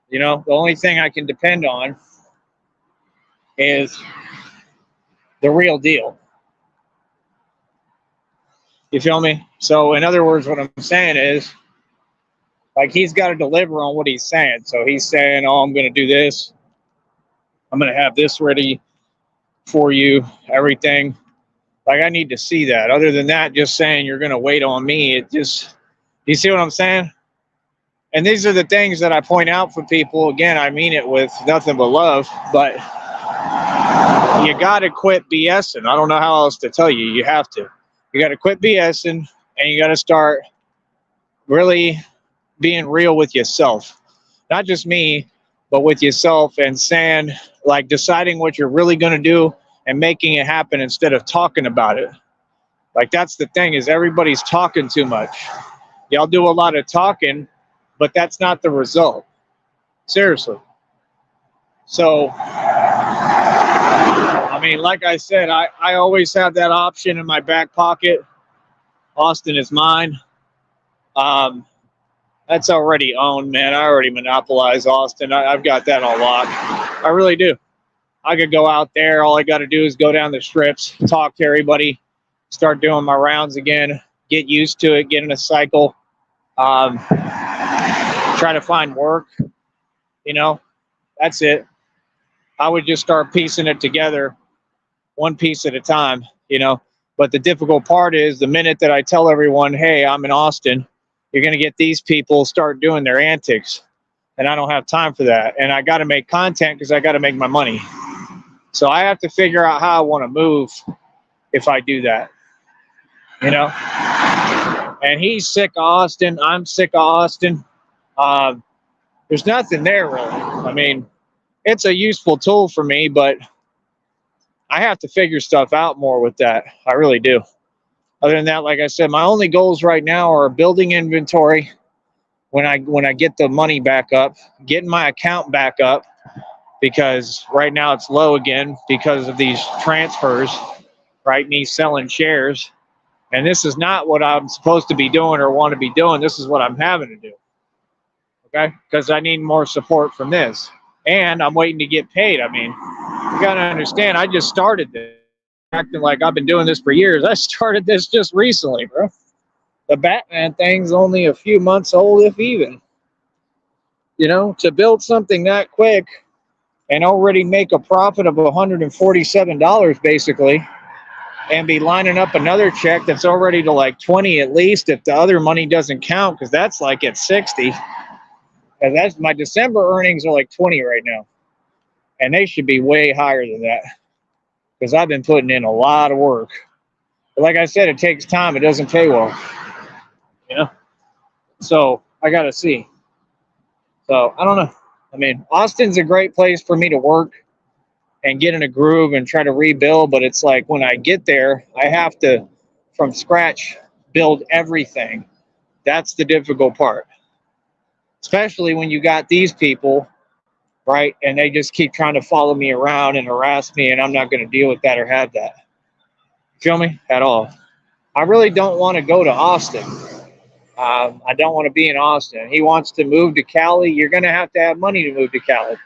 You know, the only thing I can depend on is the real deal. You feel me? So, in other words, what I'm saying is, like, he's got to deliver on what he's saying. So he's saying, "Oh, I'm going to do this. I'm going to have this ready for you. Everything." Like, I need to see that. Other than that, just saying you're going to wait on me, it just, you see what I'm saying? And these are the things that I point out for people. Again, I mean it with nothing but love, but you got to quit BSing. I don't know how else to tell you. You have to. You got to quit BSing, and you got to start really being real with yourself. Not just me, but with yourself, and saying, like, deciding what you're really going to do and making it happen instead of talking about it. Like, that's the thing, is everybody's talking too much. Y'all do a lot of talking, but that's not the result. Seriously. So, I mean, like I said, I always have that option in my back pocket. Austin is mine. That's already owned, man. I already monopolize Austin. I've got that on lock. I really do. I could go out there. All I got to do is go down the strips, talk to everybody, start doing my rounds again, get used to it, get in a cycle, try to find work. You know, that's it. I would just start piecing it together, one piece at a time, you know. But the difficult part is the minute that I tell everyone, hey, I'm in Austin, you're going to get these people start doing their antics. And I don't have time for that. And I got to make content because I got to make my money. So I have to figure out how I want to move if I do that, you know. And he's sick of Austin. I'm sick of Austin. There's nothing there, really. I mean, it's a useful tool for me, but I have to figure stuff out more with that. I really do. Other than that, like I said, my only goals right now are building inventory when I get the money back up, getting my account back up, because right now it's low again because of these transfers, right? Me selling shares. And this is not what I'm supposed to be doing or want to be doing. This is what I'm having to do. Okay? Because I need more support from this. And I'm waiting to get paid. I mean, you got to understand, I just started this. Acting like I've been doing this for years. I started this just recently, bro. The Batman thing's only a few months old, if even. You know, to build something that quick and already make a profit of $147 basically, and be lining up another check that's already to like 20 at least if the other money doesn't count, because that's like at 60. And that's my December earnings are like 20 right now. And they should be way higher than that, because I've been putting in a lot of work. But like I said, it takes time. It doesn't pay well. You know? So I got to see. So I don't know. I mean, Austin's a great place for me to work and get in a groove and try to rebuild. But it's like when I get there, I have to, from scratch, build everything. That's the difficult part. Especially when you got these people, right? And they just keep trying to follow me around and harass me, and I'm not going to deal with that or have that. Feel me? At all. I really don't want to go to Austin. I don't want to be in Austin. He wants to move to Cali. You're going to have money to move to Cali.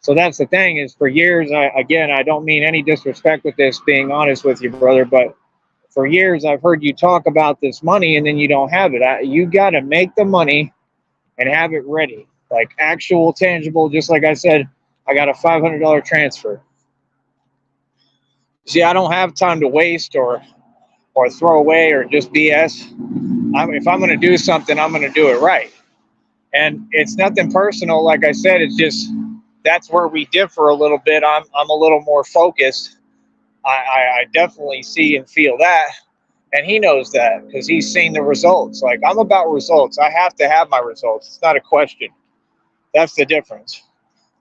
So that's the thing, is for years, I don't mean any disrespect with this, being honest with you, brother, but for years I've heard you talk about this money and then you don't have it. You got to make the money and have it ready, like actual tangible. Just like I said, I got a $500 transfer. See, I don't have time to waste or throw away or just BS. If I'm going to do something, I'm going to do it right. And it's nothing personal. Like I said, it's just, that's where we differ a little bit. I'm a little more focused. I definitely see and feel that. And he knows that because he's seen the results. Like, I'm about results. I have to have my results. It's not a question. That's the difference.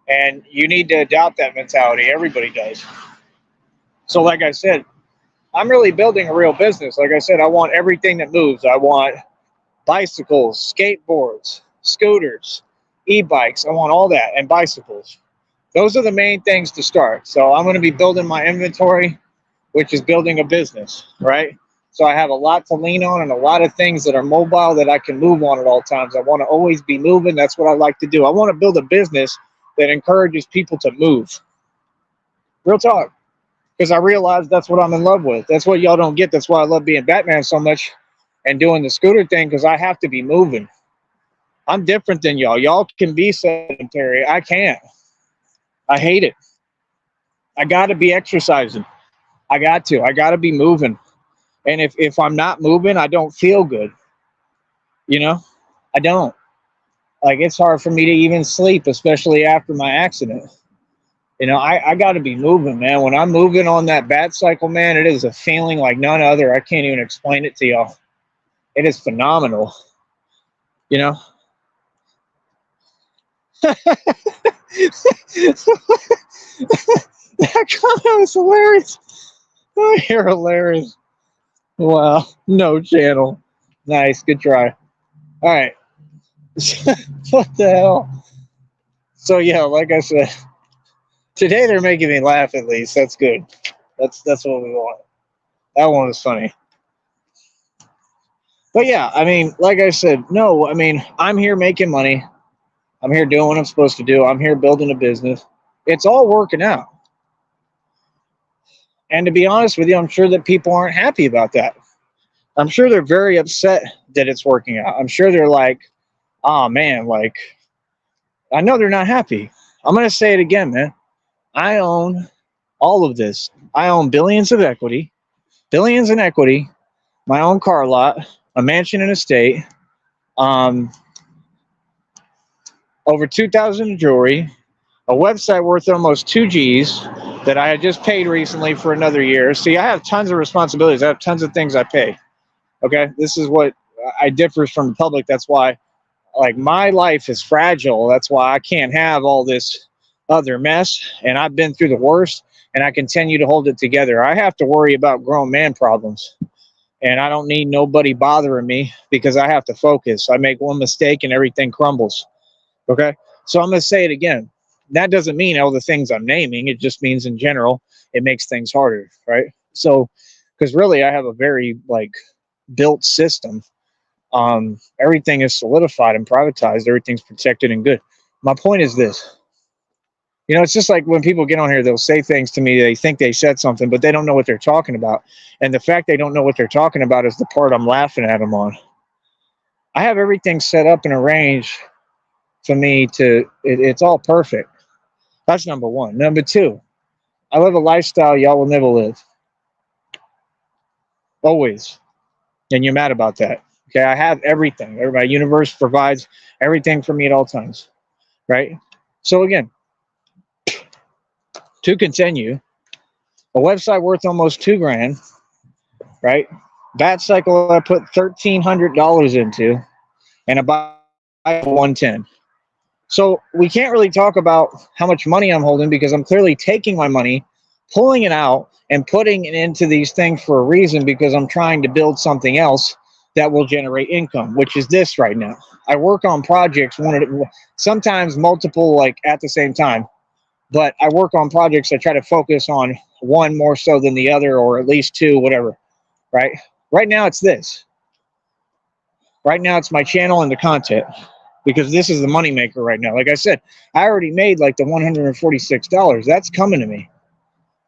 And you need to adopt that mentality. Everybody does. So like I said, I'm really building a real business. Like I said, I want everything that moves. I want bicycles, skateboards, scooters, e-bikes. I want all that, and bicycles. Those are the main things to start. So I'm going to be building my inventory, which is building a business, right? So I have a lot to lean on and a lot of things that are mobile that I can move on at all times. I want to always be moving. That's what I like to do. I want to build a business that encourages people to move. Real talk. Because I realize that's what I'm in love with. That's what y'all don't get. That's why I love being Batman so much and doing the scooter thing, because I have to be moving. I'm different than y'all. Y'all can be sedentary. I can't. I hate it. I got to be exercising. I got to. I got to be moving. And if I'm not moving, I don't feel good. You know, I don't. Like, it's hard for me to even sleep, especially after my accident. You know, I got to be moving, man. When I'm moving on that bat cycle, man, it is a feeling like none other. I can't even explain it to y'all. It is phenomenal. You know? That comment was hilarious. Oh, you're hilarious. Wow. No channel. Nice. Good try. All right. What the hell? So, yeah, like I said, today they're making me laugh at least. That's good. That's what we want. That one was funny. But yeah, I mean, like I said, no, I mean, I'm here making money. I'm here doing what I'm supposed to do. I'm here building a business. It's all working out. And to be honest with you, I'm sure that people aren't happy about that. I'm sure they're very upset that it's working out. I'm sure they're like, oh man, like, I know they're not happy. I'm going to say it again, man. I own all of this. I own billions in equity, my own car lot, a mansion and estate, over 2,000 in jewelry, a website worth almost 2 G's that I had just paid recently for another year. See, I have tons of responsibilities. I have tons of things I pay. Okay, this is what I differ from the public. That's why, like, my life is fragile. That's why I can't have all this other mess. And I've been through the worst, and I continue to hold it together. I have to worry about grown man problems, and I don't need nobody bothering me because I have to focus. I make one mistake and everything crumbles. Okay, so I'm going to say it again. That doesn't mean all the things I'm naming. It just means in general, it makes things harder, right? So, because really, I have a very built system. Everything is solidified and privatized. Everything's protected and good. My point is this. You know, it's just like when people get on here, they'll say things to me. They think they said something, but they don't know what they're talking about. And the fact they don't know what they're talking about is the part I'm laughing at them on. I have everything set up and arranged for me it's all perfect. That's number one. Number two, I live a lifestyle y'all will never live. Always. And you're mad about that. Okay, I have everything. Everybody, universe provides everything for me at all times. Right? So again, to continue, a website worth almost $2,000, right? Bat cycle I put $1,300 into, and a buy $110. So we can't really talk about how much money I'm holding because I'm clearly taking my money, pulling it out, and putting it into these things for a reason, because I'm trying to build something else that will generate income, which is this right now. I work on projects, sometimes multiple, at the same time, but I work on projects. I try to focus on one more so than the other, or at least two, whatever, right? Right now it's this. Right now it's my channel and the content, because this is the moneymaker right now. Like I said, I already made the $146. That's coming to me.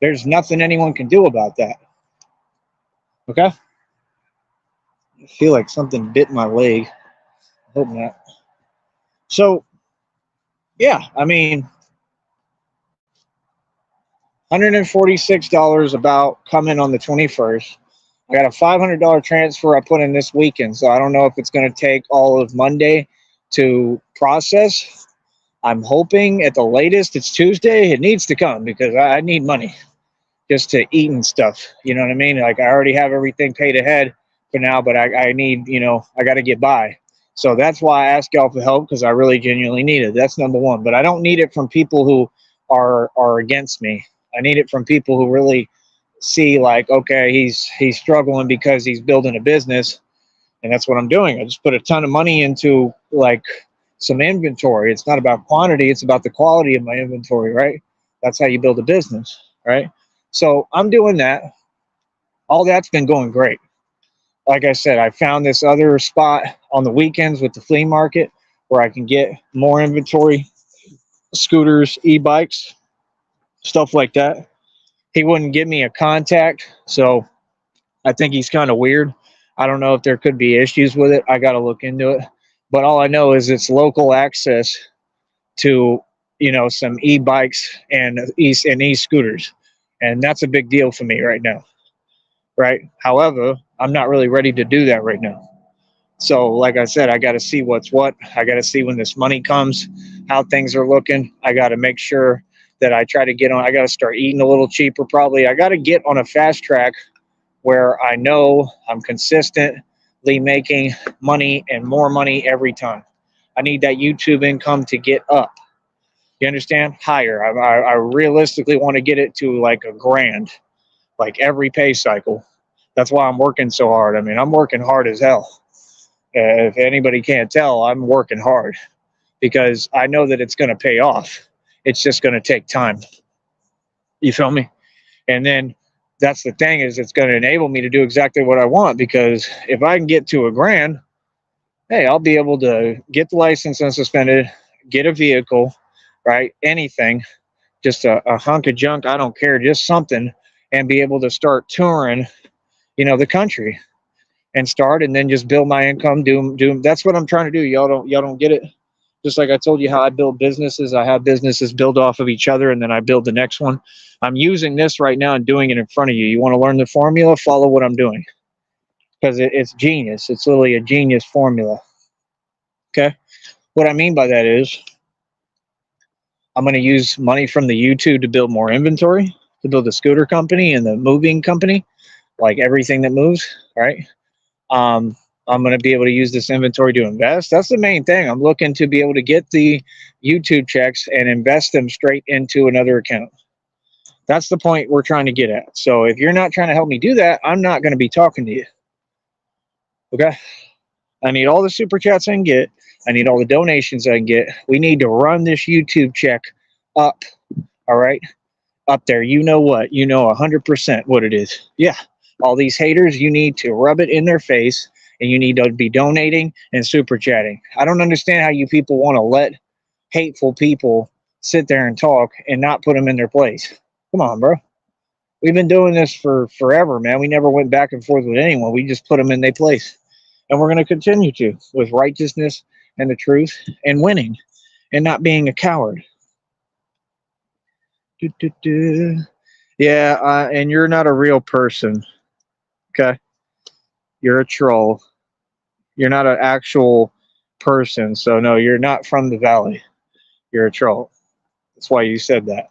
There's nothing anyone can do about that. Okay? I feel like something bit my leg. I hope not. So, yeah, I mean, $146 about coming on the 21st. I got a $500 transfer I put in this weekend, so I don't know if it's going to take all of Monday to process. I'm hoping at the latest it's Tuesday. It needs to come because I need money just to eat and stuff. You know what I mean? I already have everything paid ahead for now, but I need, I got to get by. So that's why I ask y'all for help, because I really genuinely need it. That's number one. But I don't need it from people who are against me. I need it from people who really see okay, he's struggling because he's building a business, and that's what I'm doing. I just put a ton of money into some inventory. It's not about quantity, it's about the quality of my inventory, right? That's how you build a business, right? So I'm doing that. All that's been going great. like I said, I found this other spot on the weekends with the flea market where I can get more inventory, scooters, e-bikes, stuff like that. He wouldn't give me a contact, so I think he's kind of weird. I don't know if there could be issues with it. I got to look into it. But all I know is it's local access to, some e-bikes and e-scooters. And that's a big deal for me right now. Right? However, I'm not really ready to do that right now. So, like I said, I got to see what's what. I got to see when this money comes, how things are looking. I got to make sure that I try to get on. I got to start eating a little cheaper, probably. I got to get on a fast track where I know I'm consistently making money and more money every time. I need that YouTube income to get up. You understand? Higher. I realistically want to get it to like $1,000, like every pay cycle. That's why I'm working so hard. I mean, I'm working hard as hell. If anybody can't tell, I'm working hard because I know that it's going to pay off. It's just going to take time. You feel me? And then that's the thing, is it's going to enable me to do exactly what I want, because if I can get to $1,000, hey, I'll be able to get the license unsuspended, get a vehicle, right? Anything, just a hunk of junk, I don't care, just something, and be able to start touring, the country, and then just build my income. That's what I'm trying to do. Y'all don't get it. Just like I told you how I build businesses, I have businesses build off of each other, and then I build the next one. I'm using this right now and doing it in front of you. You want to learn the formula? Follow what I'm doing, because it's genius. It's literally a genius formula. Okay. What I mean by that is I'm going to use money from the YouTube to build more inventory, to build the scooter company and the moving company, like everything that moves, right? I'm going to be able to use this inventory to invest. That's the main thing. I'm looking to be able to get the YouTube checks and invest them straight into another account. That's the point we're trying to get at. So if you're not trying to help me do that, I'm not going to be talking to you. Okay? I need all the super chats I can get. I need all the donations I can get. We need to run this YouTube check up. All right? Up there. You know what? You know 100% what it is. Yeah. All these haters, you need to rub it in their face, and you need to be donating and super chatting. I don't understand how you people want to let hateful people sit there and talk and not put them in their place. Come on, bro. We've been doing this for forever, man. We never went back and forth with anyone. We just put them in their place. And we're going to continue to, with righteousness and the truth and winning and not being a coward. Yeah, and you're not a real person. Okay? You're a troll. You're not an actual person. So, no, you're not from the valley. You're a troll. That's why you said that.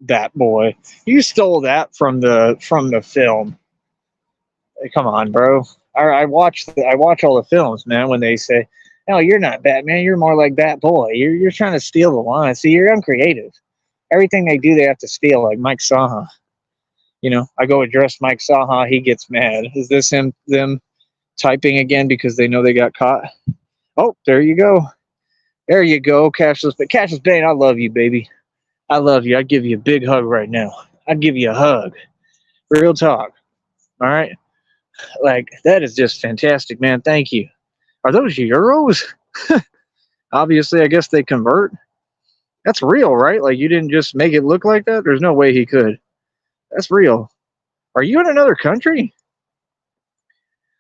That boy. You stole that from the film. Hey, come on, bro. I watch all the films, man, when they say, no, you're not Batman, you're more like Bat Boy. You're trying to steal the line. See, you're uncreative. Everything they do, they have to steal, like Mike Saha. I go address Mike Saha, he gets mad. Is this them typing again because they know they got caught? Oh, there you go. There you go, Cashless Bane, I love you, baby. I love you. I'd give you a big hug right now. I'd give you a hug. Real talk. All right? Like, that is just fantastic, man. Thank you. Are those euros? Obviously, I guess they convert. That's real, right? Like, you didn't just make it look like that? There's no way he could. That's real. Are you in another country?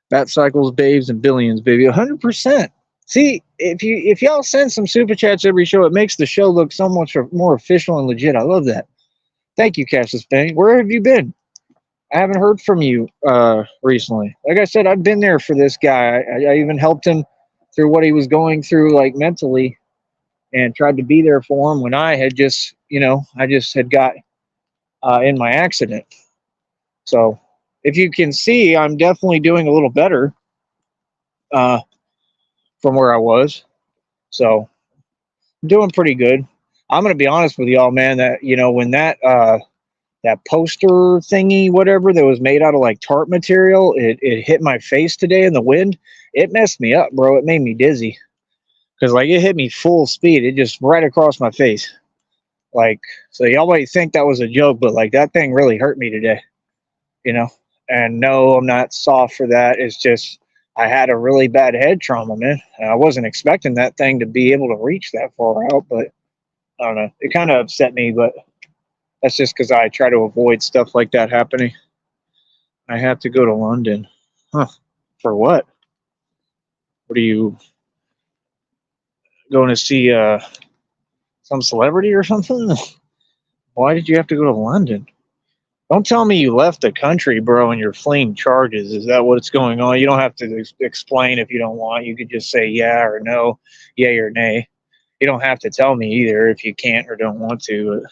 Bat cycles, babes, and billions, baby. 100%. See, if y'all send some super chats every show, it makes the show look so much more official and legit. I love that. Thank you, Cassius Bang. Where have you been? I haven't heard from you recently. Like I said, I've been there for this guy. I even helped him through what he was going through, like mentally, and tried to be there for him when I had just, I just had got in my accident. So if you can see, I'm definitely doing a little better from where I was. So I'm doing pretty good. I'm going to be honest with y'all, man, that, when that poster thingy, whatever, that was made out of like tarp material, it hit my face today in the wind. It messed me up, bro. It made me dizzy because like it hit me full speed. It just right across my face. Like, so y'all might think that was a joke, but like that thing really hurt me today. And no, I'm not soft for that. It's just I had a really bad head trauma, man. And I wasn't expecting that thing to be able to reach that far out, but I don't know. It kind of upset me, but that's just because I try to avoid stuff like that happening. I have to go to London. Huh. For what? What are you going to see some celebrity or something? Why did you have to go to London? Don't tell me you left the country, bro, and you're fleeing charges. Is that what's going on? You don't have to explain if you don't want. You could just say yeah or no, yay or nay. You don't have to tell me either if you can't or don't want to.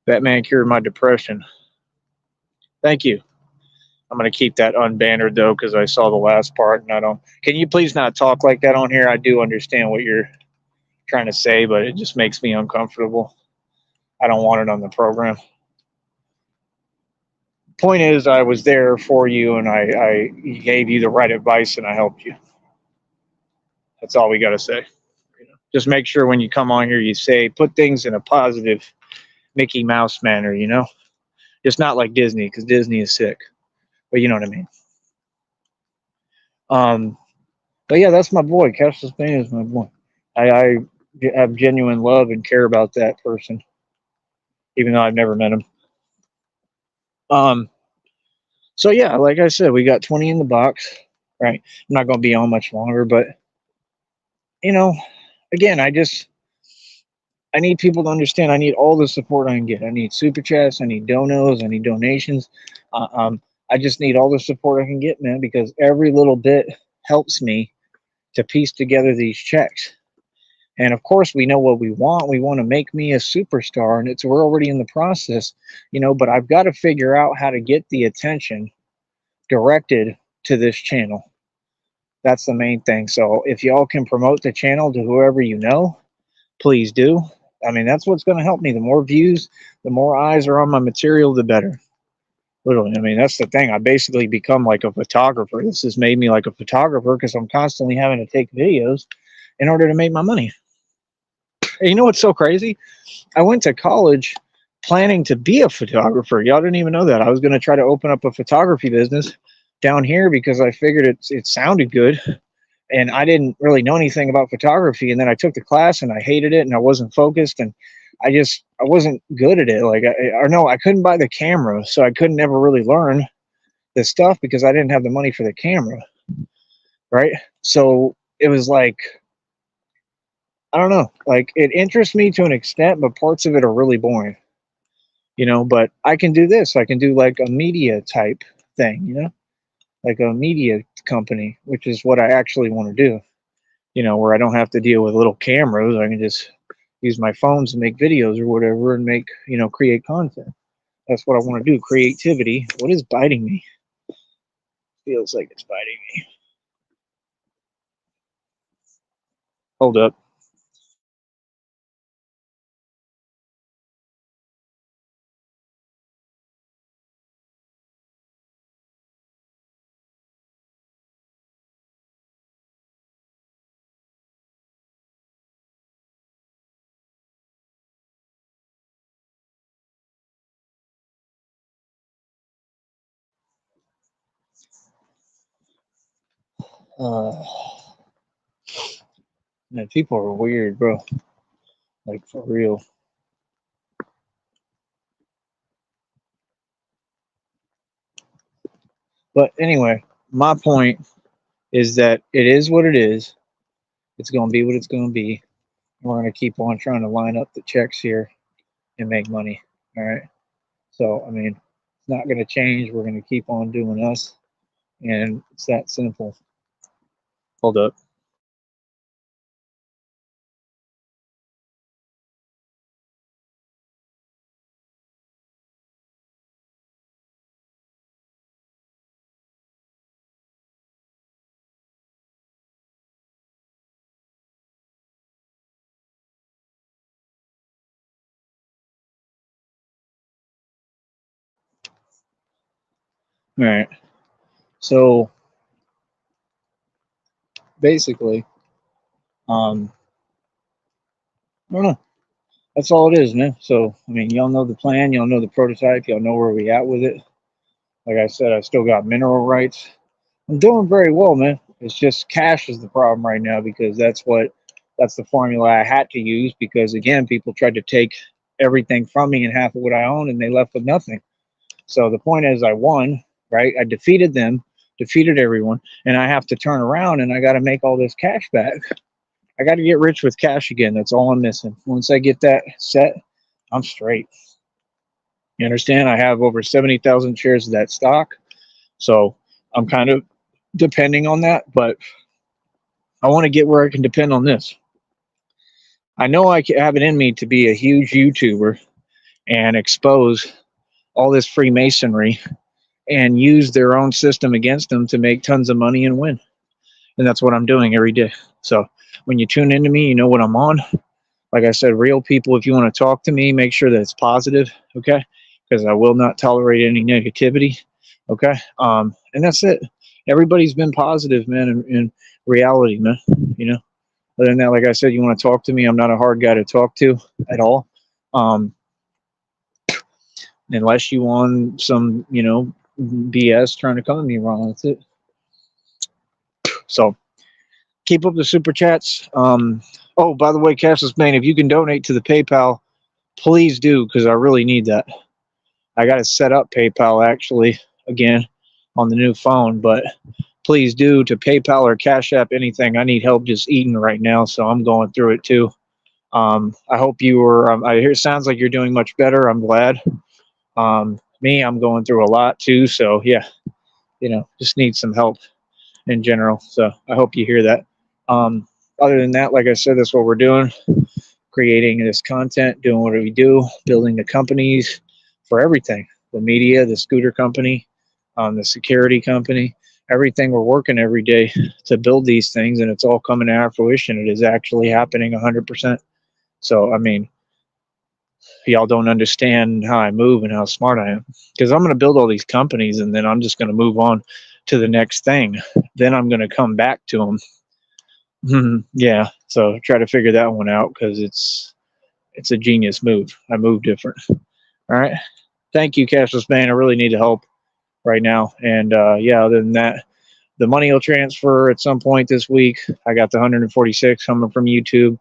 That man cured my depression. Thank you. I'm going to keep that unbannered, though, because I saw the last part, and I don't. Can you please not talk like that on here? I do understand what you're trying to say, but it just makes me uncomfortable. I don't want it on the program. Point is, I was there for you, and I gave you the right advice, and I helped you. That's all we got to say. Just make sure when you come on here, you say, put things in a positive Mickey Mouse manner, just not like Disney, because Disney is sick, but you know what I mean. But yeah, that's my boy. Cassius Payne is my boy. I have genuine love and care about that person, even though I've never met him. Um, so yeah, like I said, we got 20 in the box, right? I'm not going to be on much longer, but you know, again, I need people to understand. I need all the support I can get. I need super chats. I need donos. I need donations. Uh, um, I just need all the support I can get, man, because every little bit helps me to piece together these checks. And of course, we know what we want. We want to make me a superstar, and we're already in the process, But I've got to figure out how to get the attention directed to this channel. That's the main thing. So if y'all can promote the channel to whoever you know, please do. I mean, that's what's going to help me. The more views, the more eyes are on my material, the better. Literally, I mean, that's the thing. I basically become like a photographer. This has made me like a photographer because I'm constantly having to take videos in order to make my money. And you know what's so crazy? I went to college planning to be a photographer. Y'all didn't even know that. I was going to try to open up a photography business down here because I figured it sounded good. And I didn't really know anything about photography. And then I took the class and I hated it and I wasn't focused and I wasn't good at it. I couldn't buy the camera. So I couldn't ever really learn the stuff because I didn't have the money for the camera. Right. So it was like, I don't know, like it interests me to an extent, but parts of it are really boring, but I can do this. I can do like a media type thing, like a media company, which is what I actually want to do, where I don't have to deal with little cameras. I can just use my phones and make videos or whatever and create content. That's what I want to do. Creativity. What is biting me? Feels like it's biting me. Hold up. Uh, Man, people are weird, bro. Like for real. But anyway, my point is that it is what it is. It's going to be what it's going to be. We're going to keep on trying to line up the checks here and make money. All right. So, I mean, it's not going to change. We're going to keep on doing us. And it's that simple. Hold up. All right. So basically, I don't know. That's all it is, man. So, I mean, y'all know the plan. Y'all know the prototype. Y'all know where we at with it. Like I said, I still got mineral rights. I'm doing very well, man. It's just cash is the problem right now because that's the formula I had to use because again, people tried to take everything from me and half of what I own and they left with nothing. So the point is I won, right? I defeated them, defeated everyone, and I have to turn around and I got to make all this cash back. I got to get rich with cash again. That's all I'm missing. Once I get that set, I'm straight. You understand? I have over 70,000 shares of that stock. So I'm kind of depending on that, but I want to get where I can depend on this. I know I have it in me to be a huge YouTuber and expose all this Freemasonry and use their own system against them to make tons of money and win. And that's what I'm doing every day. So when you tune into me, you know what I'm on. Like I said, real people, if you want to talk to me, make sure that it's positive, okay? Because I will not tolerate any negativity, okay? And that's it. Everybody's been positive, man, in reality, man, you know? Other than that, like I said, you want to talk to me, I'm not a hard guy to talk to at all. Unless you want some, you know, BS trying to come at me wrong, that's it. So keep up the super chats. Oh, by the way, Cashless Bane, if you can donate to the PayPal, please do, because I really need that. I got to set up PayPal actually again on the new phone, but please do to PayPal or Cash App, anything. I need help just eating right now, so I'm going through it too. I hope you were, I hear it sounds like you're doing much better. I'm glad. Me, I'm going through a lot too, so yeah, you know, just need some help in general. So I hope you hear that. Other than that, like I said, that's what we're doing. Creating this content, doing what we do, building the companies for everything. The media, the scooter company, the security company, everything. We're working every day to build these things, and it's all coming to our fruition. It is actually happening 100%. So, I mean, y'all don't understand how I move and how smart I am, because I'm going to build all these companies and then I'm just going to move on to the next thing. Then I'm going to come back to them. Yeah, so try to figure that one out because it's a genius move. I move different. All right, thank you, Cashless Man. I really need the help right now. And yeah, other than that, the money will transfer at some point this week. I got the 146 coming from YouTube.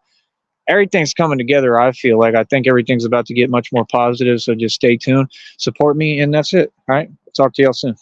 Everything's coming together. I feel like I think everything's about to get much more positive. So just stay tuned, support me, and that's it. All right, talk to y'all soon.